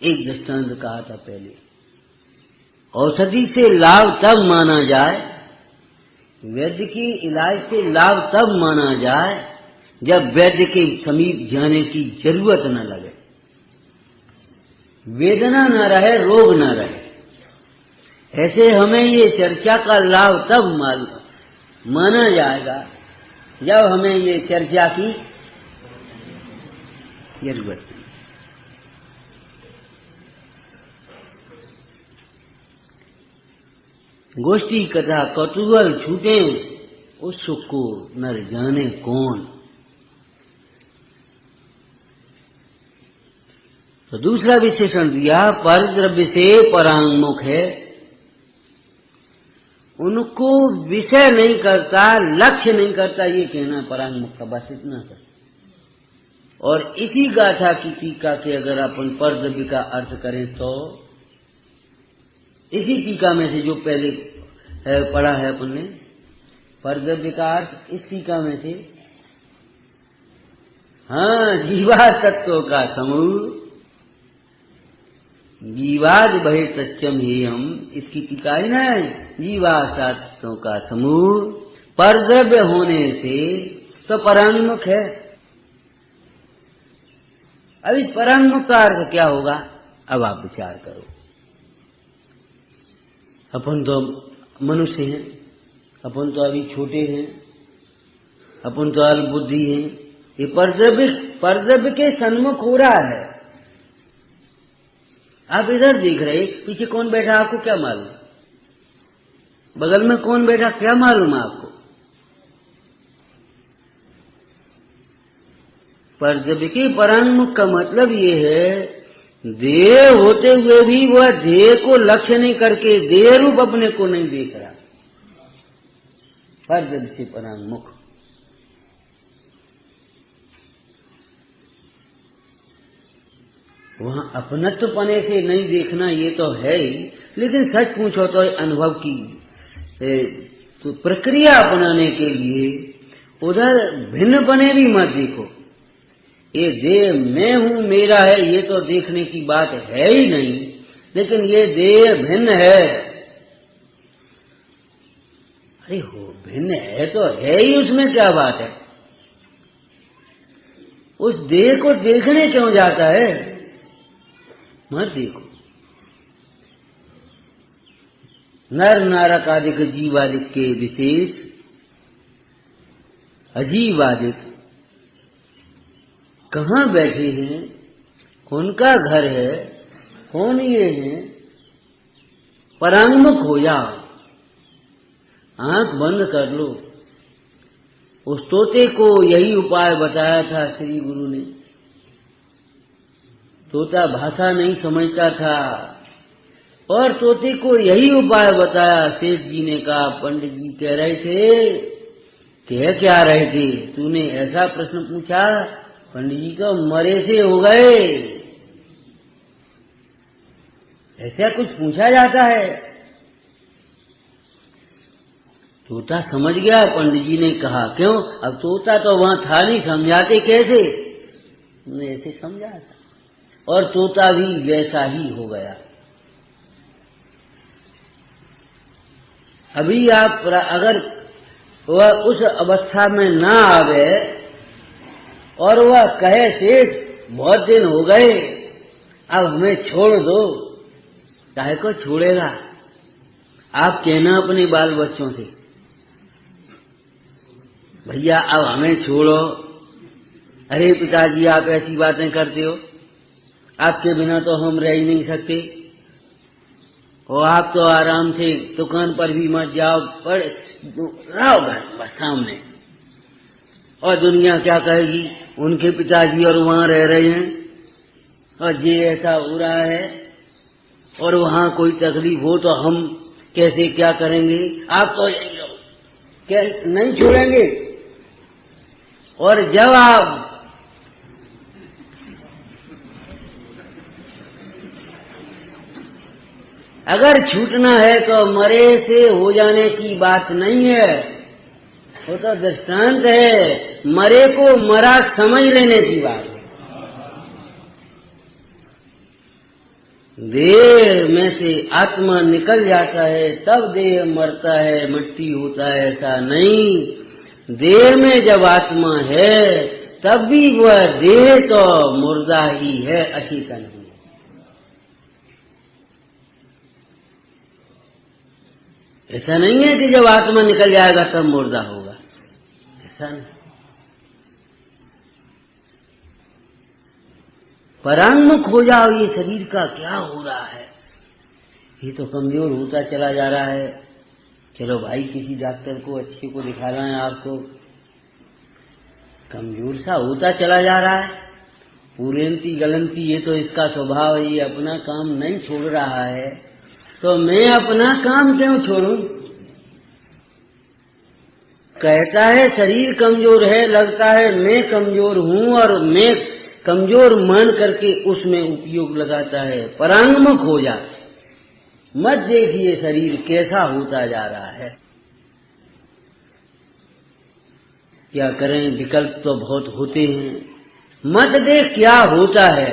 एक दृष्टांत कहा था पहले, औषधि से लाभ तब माना जाए, वैद्य की इलाज से लाभ तब माना जाए जब वैद्य के समीप जाने की जरूरत न लगे, वेदना न रहे, रोग न रहे। ऐसे हमें ये चर्चा का लाभ तब माना जाएगा जब हमें ये चर्चा की जरूरत नहीं। गोष्ठी कथा कौतूहल छूटे उस सुख को नर जाने कौन। तो दूसरा विशेषण दिया, परद्रव्य से परांगमुख है, उनको विषय नहीं करता, लक्ष्य नहीं करता, ये कहना परांगमुख का, बस इतना कर। और इसी गाथा की टीका के अगर अपन परद्रव्य का अर्थ करें तो इसी टीका में से जो पहले पढ़ा है अपन ने, परद्रव्य का अर्थ इस टीका में से, हाँ, जीवा तत्व का समूह, जीवाद बहे सत्यम ही हम, इसकी टीका ही ना है, जीवा तत्वों का समूह परद्रव्य होने से तो परांगमुख है। अब इस परांगमुख का अर्थ क्या होगा? अब आप विचार करो। अपन तो मनुष्य हैं, अपन तो अभी छोटे हैं, अपन तो अल्प बुद्धि हैं, ये परद्रव्य के सन्मुख हो रहा है। आप इधर देख रहे, पीछे कौन बैठा आपको क्या मालूम? बगल में कौन बैठा क्या मालूम आपको? परद्रव्य के परांगमुख का मतलब ये है, देह होते हुए भी वह देह को लक्ष्य नहीं करके देह रूप अपने को नहीं देख रहा। परद्रव्य से परांगमुख। वहां अपनत्वपने से नहीं देखना ये तो है ही, लेकिन सच पूछो तो अनुभव की तो प्रक्रिया अपनाने के लिए उधर भिन्न पने भी मत देखो। ये देह मैं हूं, मेरा है, ये तो देखने की बात है ही नहीं, लेकिन ये देह भिन्न है। अरे हो, भिन्न है तो है ही, उसमें क्या बात है? उस देह को देखने क्यों जाता है? मत देखो। नर नारकादिक जीवादिक के विशेष अजीवादिक कहाँ बैठे हैं, कौन का घर है, कौन ये है, परांगमुख हो जाओ, आंख बंद कर लो। उस तोते को यही उपाय बताया था श्री गुरु ने। तोता भाषा नहीं समझता था, और तोते को यही उपाय बताया। सेठ जी ने कहा, पंडित जी कह रहे थे, कह क्या रहे थे, तूने ऐसा प्रश्न पूछा, पंडित जी को मरे से हो गए, ऐसा कुछ पूछा जाता है। तोता समझ गया। पंडित जी ने कहा, क्यों, अब तोता तो वहां था नहीं, समझाते कैसे, तुमने ऐसे समझा था। और तोता भी वैसा ही हो गया। अभी आप अगर वह उस अवस्था में ना आवे और वह कहे, सेठ बहुत दिन हो गए, अब हमें छोड़ दो, काहे को छोड़ेगा। आप कहना अपने बाल बच्चों से, भैया अब हमें छोड़ो। अरे पिताजी आप ऐसी बातें करते हो, आपके बिना तो हम रह ही नहीं सकते, और आप तो आराम से दुकान पर भी मत जाओ, पर रहो बस सामने, और दुनिया क्या कहेगी, उनके पिताजी और वहां रह रहे हैं और ये ऐसा हो रहा है, और वहां कोई तकलीफ हो तो हम कैसे क्या करेंगे। आप तो यही रहो, क्या नहीं छोड़ेंगे। और जब आप अगर छूटना है तो मरे से हो जाने की बात नहीं है, वो तो दृष्टांत है, मरे को मरा समझ लेने की बात है। देह में से आत्मा निकल जाता है तब देह मरता है, मिट्टी होता है, ऐसा नहीं। देह में जब आत्मा है तब भी वह देह तो मुर्दा ही है, अचेतन ही। ऐसा नहीं है कि जब आत्मा निकल जाएगा तब मुर्दा होगा, ऐसा नहीं। परांगमुख हो जाओ, ये शरीर का क्या हो रहा है, ये तो कमजोर होता चला जा रहा है। चलो भाई किसी डॉक्टर को अच्छे को दिखा रहे हैं, आपको कमजोर सा होता चला जा रहा है, पूरेंती गलंती, ये तो इसका स्वभाव है, ये अपना काम नहीं छोड़ रहा है, तो मैं अपना काम क्यों छोड़ूं। कहता है शरीर कमजोर है, लगता है मैं कमजोर हूं, और मैं कमजोर मान करके उसमें उपयोग लगाता है। परांगमुख हो जा, मत देखिए शरीर कैसा होता जा रहा है। क्या करें, विकल्प तो बहुत होते हैं, मत देख क्या होता है।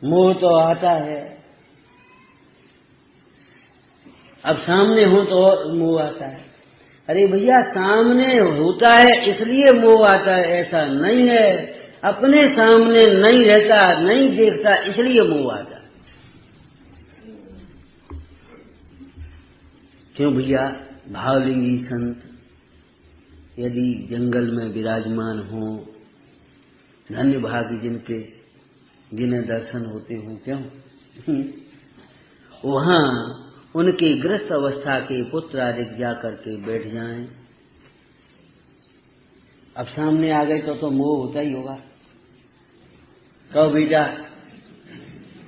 मोह तो आता है, अब सामने हो तो मोह आता है। अरे भैया सामने होता है इसलिए मोह आता है, ऐसा नहीं है। अपने सामने नहीं रहता, नहीं देखता, इसलिए मोह आता है। क्यों भैया, भावलिंगी संत यदि जंगल में विराजमान हो, धन्य भागी जिनके जिन्हें दर्शन होते हो, क्यों वहां उनके गृहस्थ अवस्था के पुत्र आदि जा करके बैठ जाएं। अब सामने आ गए तो मोह होता ही होगा। कहो बेटा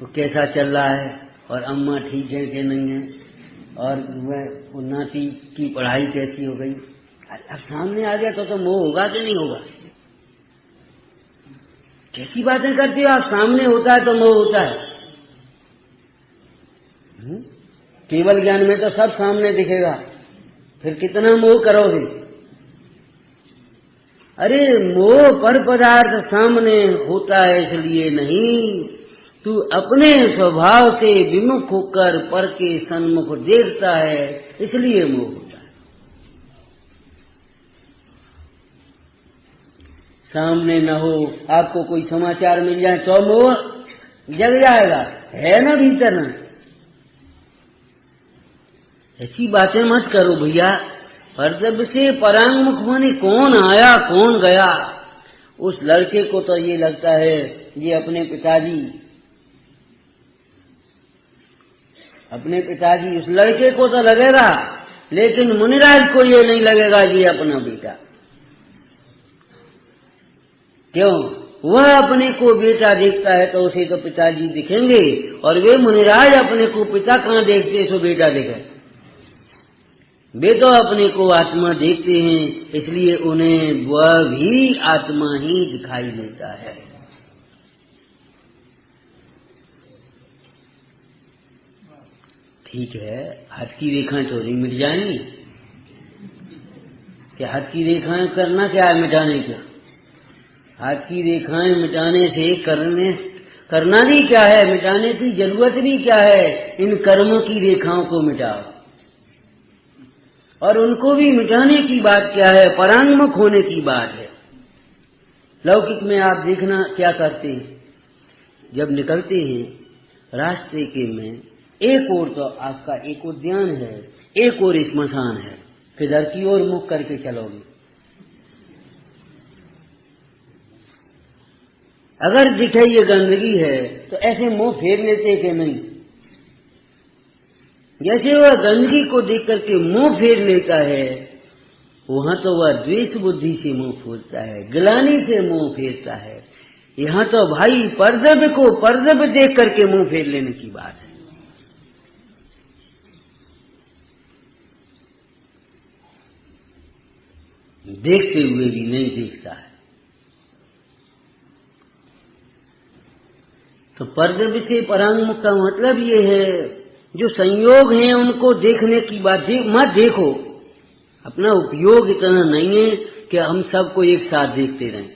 तो कैसा चल रहा है, और अम्मा ठीक है कि नहीं है, और वह नाती की पढ़ाई कैसी हो गई। अब सामने आ गया तो मोह होगा कि नहीं होगा। कैसी बातें करती हो आप, सामने होता है तो मोह होता है। केवल ज्ञान में तो सब सामने दिखेगा, फिर कितना मोह करोगे। अरे मोह पर पदार्थ सामने होता है इसलिए नहीं, तू अपने स्वभाव से विमुख होकर पर के सन्मुख देखता है इसलिए मोह होता है। सामने न हो, आपको कोई समाचार मिल जाए तो मोह जग जाएगा, है ना भीतर ना। ऐसी बातें मत करो भैया। पर जब से परांगमुख माने कौन आया कौन गया। उस लड़के को तो ये लगता है ये अपने पिताजी उस लड़के को तो लगेगा, लेकिन मुनिराज को ये नहीं लगेगा ये अपना बेटा। क्यों, वह अपने को बेटा देखता है तो उसे तो पिताजी दिखेंगे, और वे मुनिराज अपने को पिता कहाँ देखते सो बेटा दिखे। वे तो अपने को आत्मा देखते हैं, इसलिए उन्हें वह भी आत्मा ही दिखाई देता है। ठीक है, हाथ की रेखाएं तो नहीं मिट जाएंगी कि हाथ की रेखाएं करना क्या है, मिटाने क्या? हाथ की रेखाएं मिटाने से करना भी क्या है, मिटाने की जरूरत भी क्या है? इन कर्मों की रेखाओं को मिटाओ, और उनको भी मिटाने की बात क्या है? परांगमुख होने की बात है। लौकिक में आप देखना क्या करते हैं, जब निकलते हैं रास्ते के में, एक ओर तो आपका एक उद्यान है, एक ओर स्मशान है, किधर की ओर मुख करके चलोगे? अगर दिखे ये गंदगी है तो ऐसे मुंह फेर लेते कि नहीं? जैसे वह गंदगी को देख करके मुंह फेर लेता है, वहां तो वह द्वेष बुद्धि से मुंह फेरता है, गिलानी से मुंह फेरता है। यहाँ तो भाई परदब देख करके मुंह फेर लेने की बात है। देखते हुए भी नहीं देखता है। तो परदब से परांगमुख का मतलब ये है, जो संयोग हैं उनको देखने की बात मत देखो। अपना उपयोग इतना नहीं है कि हम सबको एक साथ देखते रहें।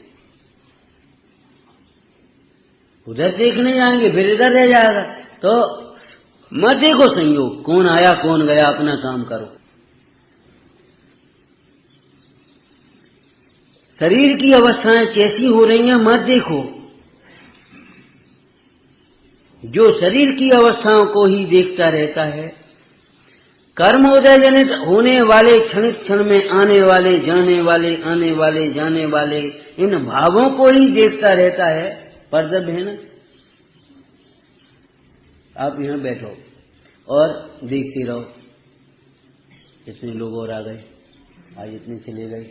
उधर देखने जाएंगे फिर इधर रह जाएगा, तो मत देखो संयोग, कौन आया कौन गया, अपना काम करो। शरीर की अवस्थाएं कैसी हो रही हैं मत देखो। जो शरीर की अवस्थाओं को ही देखता रहता है, कर्मोदय जनित होने वाले क्षण क्षण में आने वाले जाने वाले इन भावों को ही देखता रहता है, परदब है ना। आप यहाँ बैठो और देखते रहो, इतने लोग और आ गए, आज इतने चले गए,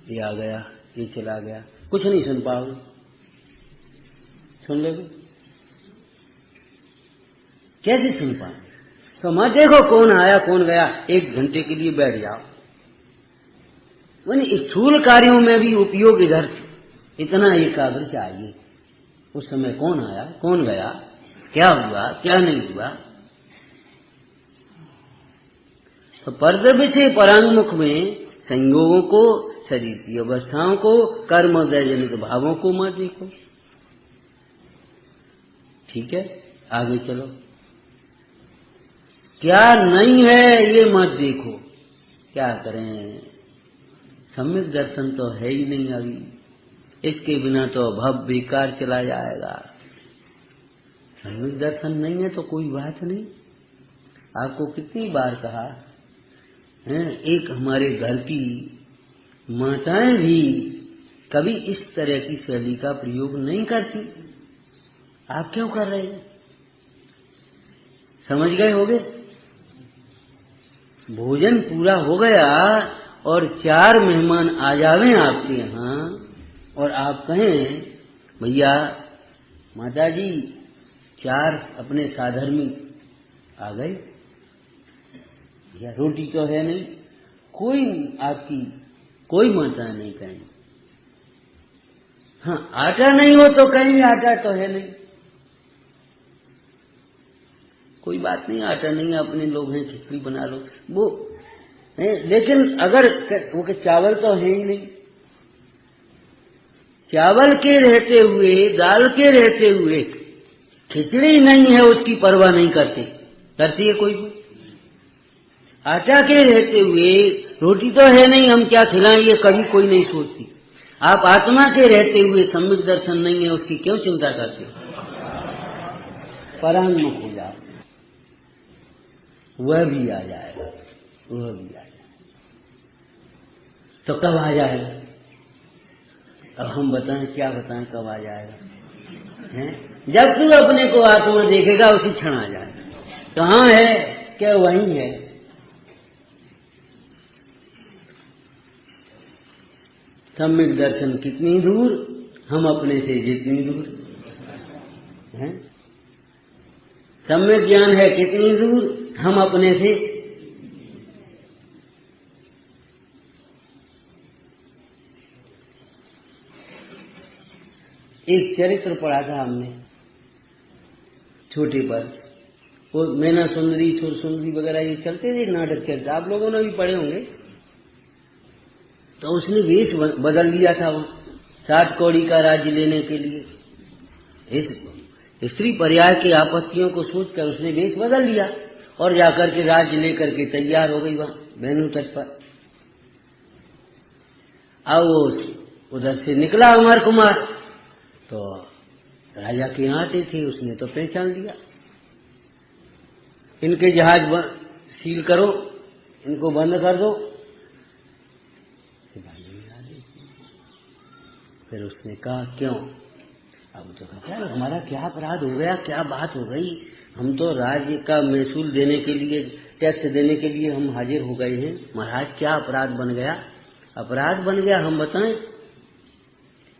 ये आ गया, ये चला गया, कुछ नहीं सुन पाओगे। सुन लोगे? कैसे सुन पाए? तो मत देखो कौन आया कौन गया, एक घंटे के लिए बैठ जाओ। स्थूल कार्यों में भी उपयोग इधर इतना एकाग्र चाहिए। उस समय कौन आया कौन गया, क्या हुआ क्या नहीं हुआ। तो परदब से परांगमुख में संयोगों को, शरीर की अवस्थाओं को, कर्मोदय जनित भावों को मत देखो। ठीक है, आगे चलो। क्या नहीं है ये मत देखो। क्या करें, सम्यक दर्शन तो है ही नहीं अभी, इसके बिना तो भव बेकार चला जाएगा। सम्यक दर्शन नहीं है तो कोई बात नहीं। आपको कितनी बार कहा है, एक हमारे घर की माताएं भी कभी इस तरह की शैली का प्रयोग नहीं करती। आप क्यों कर रहे हैं? समझ गए होगे? भोजन पूरा हो गया और 4 मेहमान आ जावें आपके यहाँ, और आप कहें भैया माताजी 4 अपने साधर्मी आ गए, या रोटी तो है नहीं, कोई आपकी कोई माता नहीं कहेंगे। हाँ, आटा नहीं हो तो कहेंगे आटा तो है नहीं, कोई बात नहीं, आटा नहीं है, अपने लोग हैं, खिचड़ी बना लो वो है। लेकिन अगर वो के चावल तो है ही नहीं, चावल के रहते हुए, दाल के रहते हुए खिचड़ी नहीं है उसकी परवाह नहीं करती है कोई भी। आटा के रहते हुए रोटी तो है नहीं, हम क्या खिलाएं, ये कभी कोई नहीं सोचती। आप आत्मा के रहते हुए सम्यक दर्शन नहीं है उसकी क्यों चिंता करते हो? परांगमुख हो जाओ, वह भी आ जाएगा, वह भी आ जाएगा। तो कब आ जाएगा? अब हम बताएं, क्या बताएं कब आ जाएगा? हैं? जब तू अपने को आत्मा देखेगा उसी क्षण आ जाएगा। कहाँ है? क्या वहीं है। सम्यक दर्शन कितनी दूर, हम अपने से जितनी दूर हैं, सम्यक ज्ञान है कितनी दूर, हम अपने से। एक चरित्र पढ़ा था हमने छोटे पर, वो मैना सुंदरी सुर सुंदरी वगैरह ये चलते थे नाटक चलते, आप लोगों ने भी पढ़े होंगे। तो उसने वेश बदल लिया था वो 60 कौड़ी का राज्य लेने के लिए। इस स्त्री पर्याय की आपत्तियों को सोचकर उसने वेश बदल लिया और जाकर के राज्य लेकर के तैयार हो गई वहां बेनू तट पर। अब वो उधर से निकला अमर कुमार, तो राजा के यहाँ आते थे, उसने तो पहचान लिया। इनके जहाज सील करो, इनको बंद कर दो। फिर उसने कहा क्यों? अब तो कहा हमारा क्या अपराध हो गया, क्या बात हो गई, हम तो राज्य का महसूल देने के लिए, टैक्स देने के लिए हम हाजिर हो गए हैं। महाराज क्या अपराध बन गया? अपराध बन गया हम बताएं।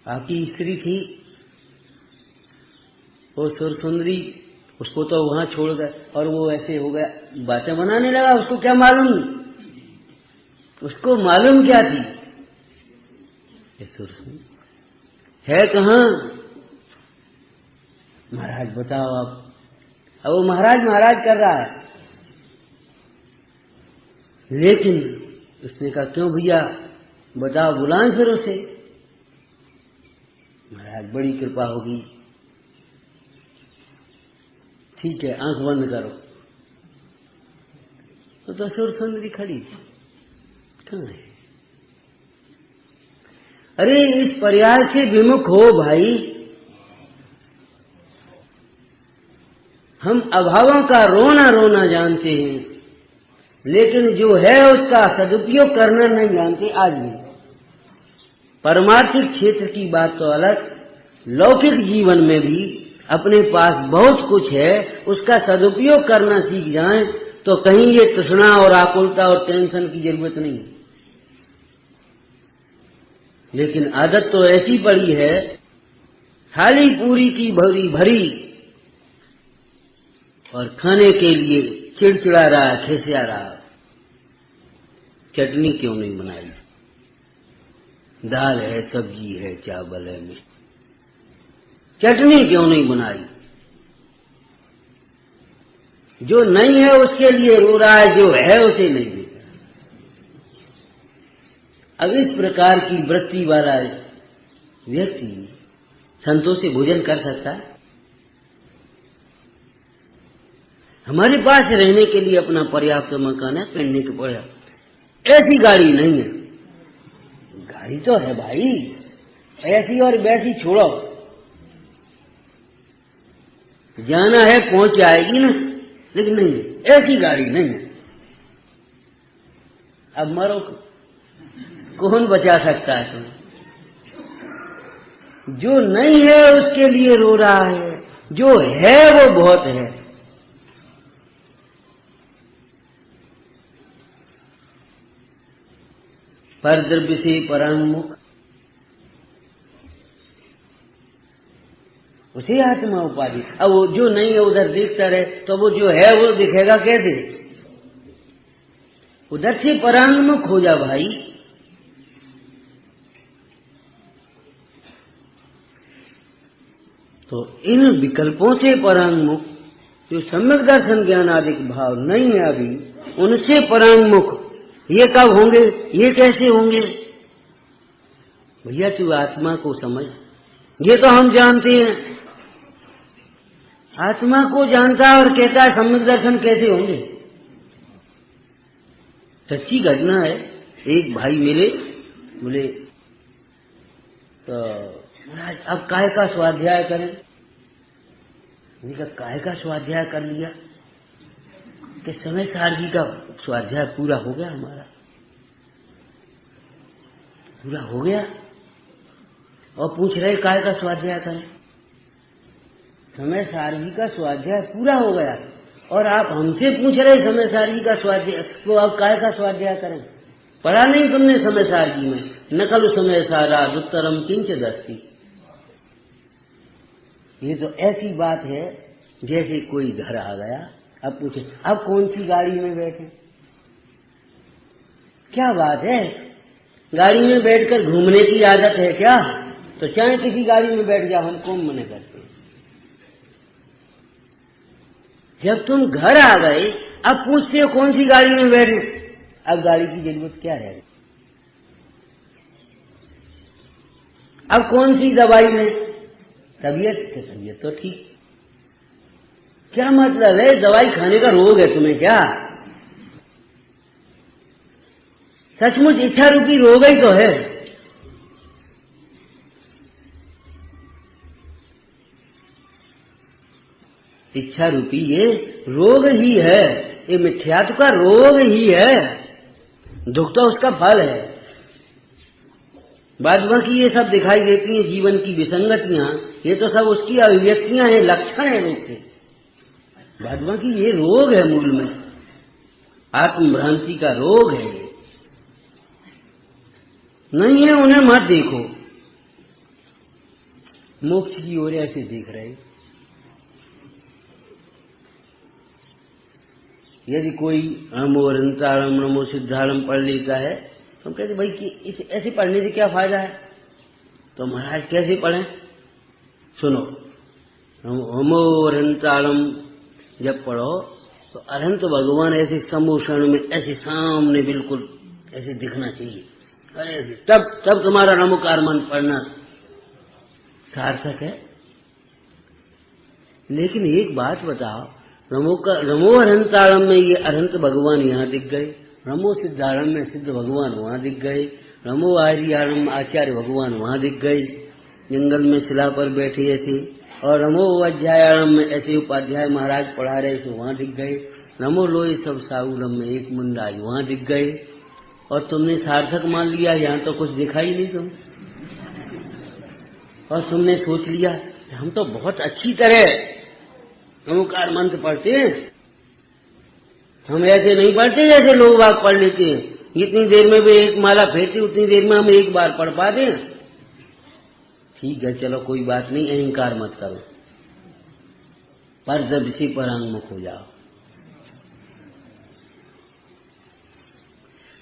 आपकी स्त्री थी वो सुर सुंदरी, उसको तो वहां छोड़ गए और वो ऐसे हो गया, बातें बनाने लगा। उसको क्या मालूम, उसको मालूम क्या थी? है कहाँ? महाराज बताओ आप। अब वो महाराज महाराज कर रहा है, लेकिन उसने कहा क्यों भैया बताओ, बुलाएं फिर उसे। महाराज बड़ी कृपा होगी, ठीक है आंख बंद करो। तो सुर सुंदरी खड़ी कहाँ है? अरे इस पर्याय से विमुख हो भाई, हम अभावों का रोना रोना जानते हैं, लेकिन जो है उसका सदुपयोग करना नहीं जानते आज भी। परमार्थिक क्षेत्र की बात तो अलग, लौकिक जीवन में भी अपने पास बहुत कुछ है, उसका सदुपयोग करना सीख जाएं तो कहीं ये तृष्णा और आकुलता और टेंशन की जरूरत नहीं। लेकिन आदत तो ऐसी पड़ी है, थाली पूरी की भरी भरी और खाने के लिए चिड़चिड़ा रहा, खिसिया रहा। चटनी क्यों नहीं बनाई? दाल है, सब्जी है, चावल है, में चटनी क्यों नहीं बनाई? जो नहीं है उसके लिए रो रहा है, जो है उसे नहीं देता। अब इस प्रकार की वृत्ति वाला व्यक्ति संतों से भोजन कर सकता है? हमारे पास रहने के लिए अपना पर्याप्त मकान है, पहनने के पर्याप्त, ऐसी गाड़ी नहीं है। गाड़ी तो है भाई, ऐसी और वैसी छोड़ो, जाना है पहुंच जाएगी ना, लेकिन नहीं है, ऐसी गाड़ी नहीं है। अब मरो, कौन बचा सकता है तुम्हें? जो नहीं है उसके लिए रो रहा है, जो है वो बहुत है। पर द्रव्य से परांगमुख, उसे आत्मा उपाधि। अब वो जो नहीं है उधर देखता रहे तो वो जो है वो दिखेगा कैसे? उधर से परांगमुख हो जा भाई। तो इन विकल्पों से परांगमुख, जो सम्यक दर्शन ज्ञान आदि भाव नहीं है अभी, उनसे परांगमुख ये कब होंगे, ये कैसे होंगे? भैया तू आत्मा को समझ, ये तो हम जानते हैं। आत्मा को जानता है और कहता है सम्यक दर्शन कैसे होंगे? सच्ची घटना है। एक भाई मिले, बोले तो अब काय का स्वाध्याय करें? काय का स्वाध्याय कर लिया कि समय सारगी का स्वाध्याय पूरा हो गया, हमारा पूरा हो गया। और पूछ रहे काय का स्वाध्याय करें? समय सारगी का स्वाध्याय पूरा हो गया और आप हमसे पूछ रहे समय सारगी का स्वाध्याय, तो अब काय का स्वाध्याय करें? पढ़ा नहीं तुमने समय सारगी में? न खलु समय सारा उत्तरम किंच दस्ती। ये तो ऐसी बात है जैसे कोई घर आ गया, अब पूछे अब कौन सी गाड़ी में बैठे, क्या बात है, गाड़ी में बैठकर घूमने की आदत है क्या? तो चाहे किसी गाड़ी में बैठ जाओ, हम कौन मना करते। जब तुम घर आ गए अब पूछते हो कौन सी गाड़ी में बैठे, अब गाड़ी की जरूरत क्या है? अब कौन सी दवाई में? तबीयत तो ठीक, क्या मतलब है? दवाई खाने का रोग है तुम्हें क्या? सचमुच इच्छा रूपी रोग ही तो है। इच्छा रूपी ये रोग ही है, ये मिथ्यात्व का रोग ही है, दुख तो उसका फल है। बाद बाकी ये सब दिखाई देती हैं जीवन की विसंगतियां, ये तो सब उसकी अभिव्यक्तियां हैं, लक्षण है रोग के। बाद बाकी ये रोग है, मूल में आत्मभ्रांति का रोग है। नहीं है उन्हें मत देखो, मोक्ष की ओर ऐसे देख रहे। यदि कोई नमो अनंतारम नमो सिद्धारम पढ़ लेता है तो हम कहते भाई कि ऐसे पढ़ने से क्या फायदा है? तो महाराज कैसे पढ़ें? सुनो, नमो अनंतारम जब पढ़ो तो अनंत भगवान ऐसे सम्मोषण में ऐसे सामने बिल्कुल ऐसे दिखना चाहिए, अरे तब तुम्हारा नमोकार मन पढ़ना सार्थक है। लेकिन एक बात बताओ, नमो अनंतारम में ये अनंत भगवान यहाँ दिख गए, नमो सिद्धारम में सिद्ध भगवान वहां दिख गए, नमो आर्यारम आचार्य भगवान वहां दिख गए जंगल में शिला पर बैठे ऐसे, और नमो अध्यायारम में ऐसे उपाध्याय महाराज पढ़ा रहे थे वहां दिख गए, नमो लोई सब साउलम में एक मुंडा वहां दिख गए, और तुमने सार्थक मान लिया, यहाँ तो कुछ दिखा ही नहीं तुम, और तुमने सोच लिया हम तो बहुत अच्छी तरह नमोकार मंत्र पढ़ते हैं, हम ऐसे नहीं पढ़ते जैसे लोग बाग पढ़ लेते हैं, जितनी देर में वे एक माला फेरते उतनी देर में हम एक बार पढ़ पाते हैं। ठीक है चलो कोई बात नहीं, अहंकार मत करो, पर जब इसी पर अंगमुख हो जाओ।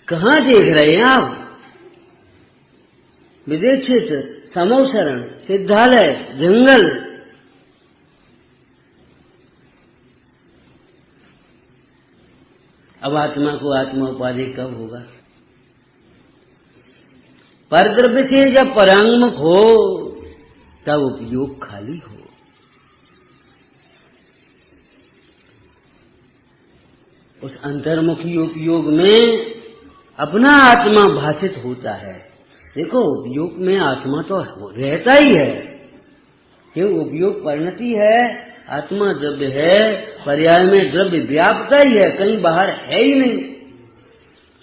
कहाँ देख रहे हैं आप? विदेश क्षेत्र, समोसरण, सिद्धालय, जंगल, अब आत्मा को आत्मा उपाधि कब होगा? परद्रव्य से जब परांगमुख हो तब उपयोग खाली हो। उस अंतर्मुखी उपयोग में अपना आत्मा भाषित होता है। देखो उपयोग में आत्मा तो रहता ही है, क्यों? उपयोग परिणति है, आत्मा द्रव्य है, पर्याय में द्रव्य व्यापता ही है, कहीं बाहर है ही नहीं।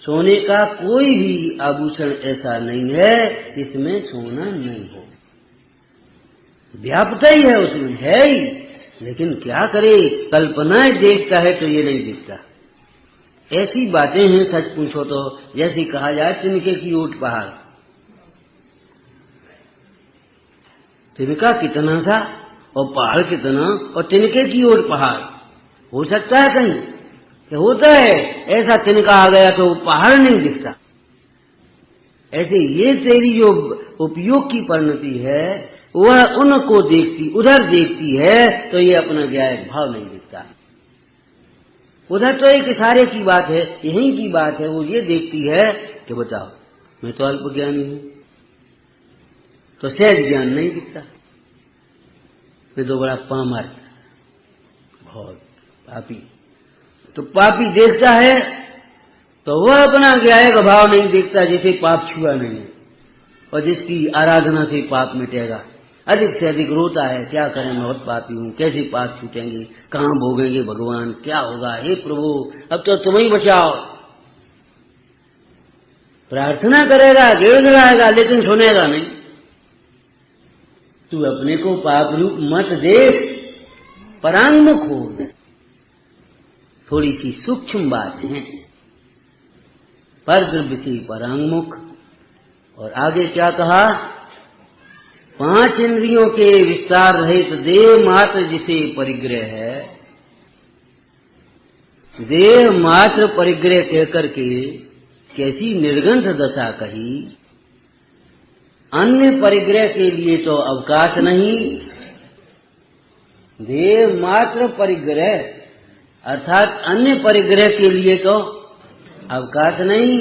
सोने का कोई भी आभूषण ऐसा नहीं है जिसमें सोना नहीं हो, व्यापता ही है, उसमें है ही। लेकिन क्या करे, कल्पनाएं देखता है तो ये नहीं दिखता। ऐसी बातें हैं सच पूछो तो, जैसे कहा जाए तिनके की ऊंट पहाड़, तिनका कितना सा और पहाड़ कितना, और तिनके की ओर पहाड़ हो सकता है कहीं? क्या होता है ऐसा तिनका आ गया तो पहाड़ नहीं दिखता। ऐसे ये तेरी जो उपयोग की परिणति है वह उनको देखती, उधर देखती है तो ये अपना ज्ञायक भाव नहीं दिखता। उधर तो एक इशारे की बात है, यहीं की बात है, वो ये देखती है कि बताओ मैं तो अल्प ज्ञानी हूं, तो सहज ज्ञान नहीं दिखता, मैं तो बड़ा पामर, बहुत पापी। तो पापी देखता है तो वह अपना ज्ञायक भाव नहीं देखता, जिसे पाप छुआ नहीं है और जिसकी आराधना से पाप मिटेगा। अधिक से अधिक रोता है, क्या करें मैं बहुत पापी हूँ, कैसे पाप छूटेंगे, कहाँ भोगेंगे भगवान, क्या होगा, हे प्रभु अब तो तुम ही बचाओ। प्रार्थना करेगा, गिड़गिड़ाएगा, लेकिन सुनेगा नहीं। तू अपने को पाप रूप मत देख, परांगमुख हो। थोड़ी सी सूक्ष्म बात है, पर द्रव्य से परांगमुख। और आगे क्या कहा? 5 इंद्रियों के विस्तार रहित देह मात्र जिसे परिग्रह है, देह मात्र परिग्रह कहकर के कैसी निर्गंध दशा कही। अन्य परिग्रह के लिए तो अवकाश नहीं। देह मात्र परिग्रह अर्थात अन्य परिग्रह के लिए तो अवकाश नहीं,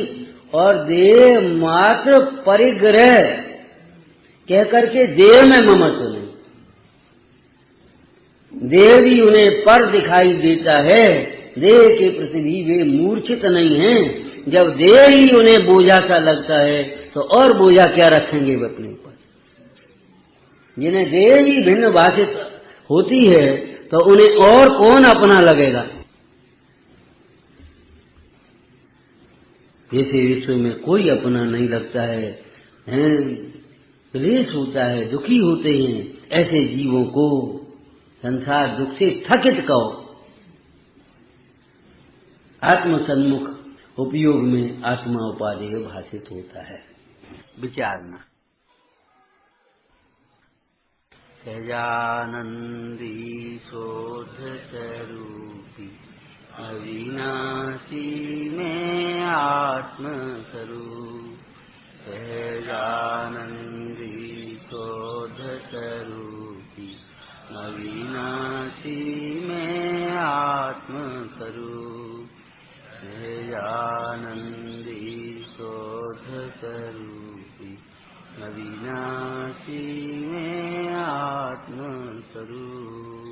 और देह मात्र परिग्रह कहकर के देह में ममत्व नहीं। देह भी उन्हें पर दिखाई देता है, देह के प्रति भी वे मूर्छित नहीं हैं। जब देह ही उन्हें बोझा सा लगता है तो और बोझा क्या रखेंगे वे अपने ऊपर। जिन्हें देह ही भिन्न भाषित होती है तो उन्हें और कौन अपना लगेगा। जैसे विश्व में कोई अपना नहीं लगता है, क्लेश होता है, दुखी होते हैं, ऐसे जीवों को संसार दुख से थकित कहो। आत्म सन्मुख उपयोग में आत्मा उपादेय भाषित होता है। विचारना। सहजानंदी शोध स्वरूपी अविनाशी में आत्म स्वरूप। सहजानंदी शोध स्वरूपी अविनाशी में आत्म स्वरूप। सहजानंदी शोध स्वरूपी अविनाशी में आत्म स्वरूप।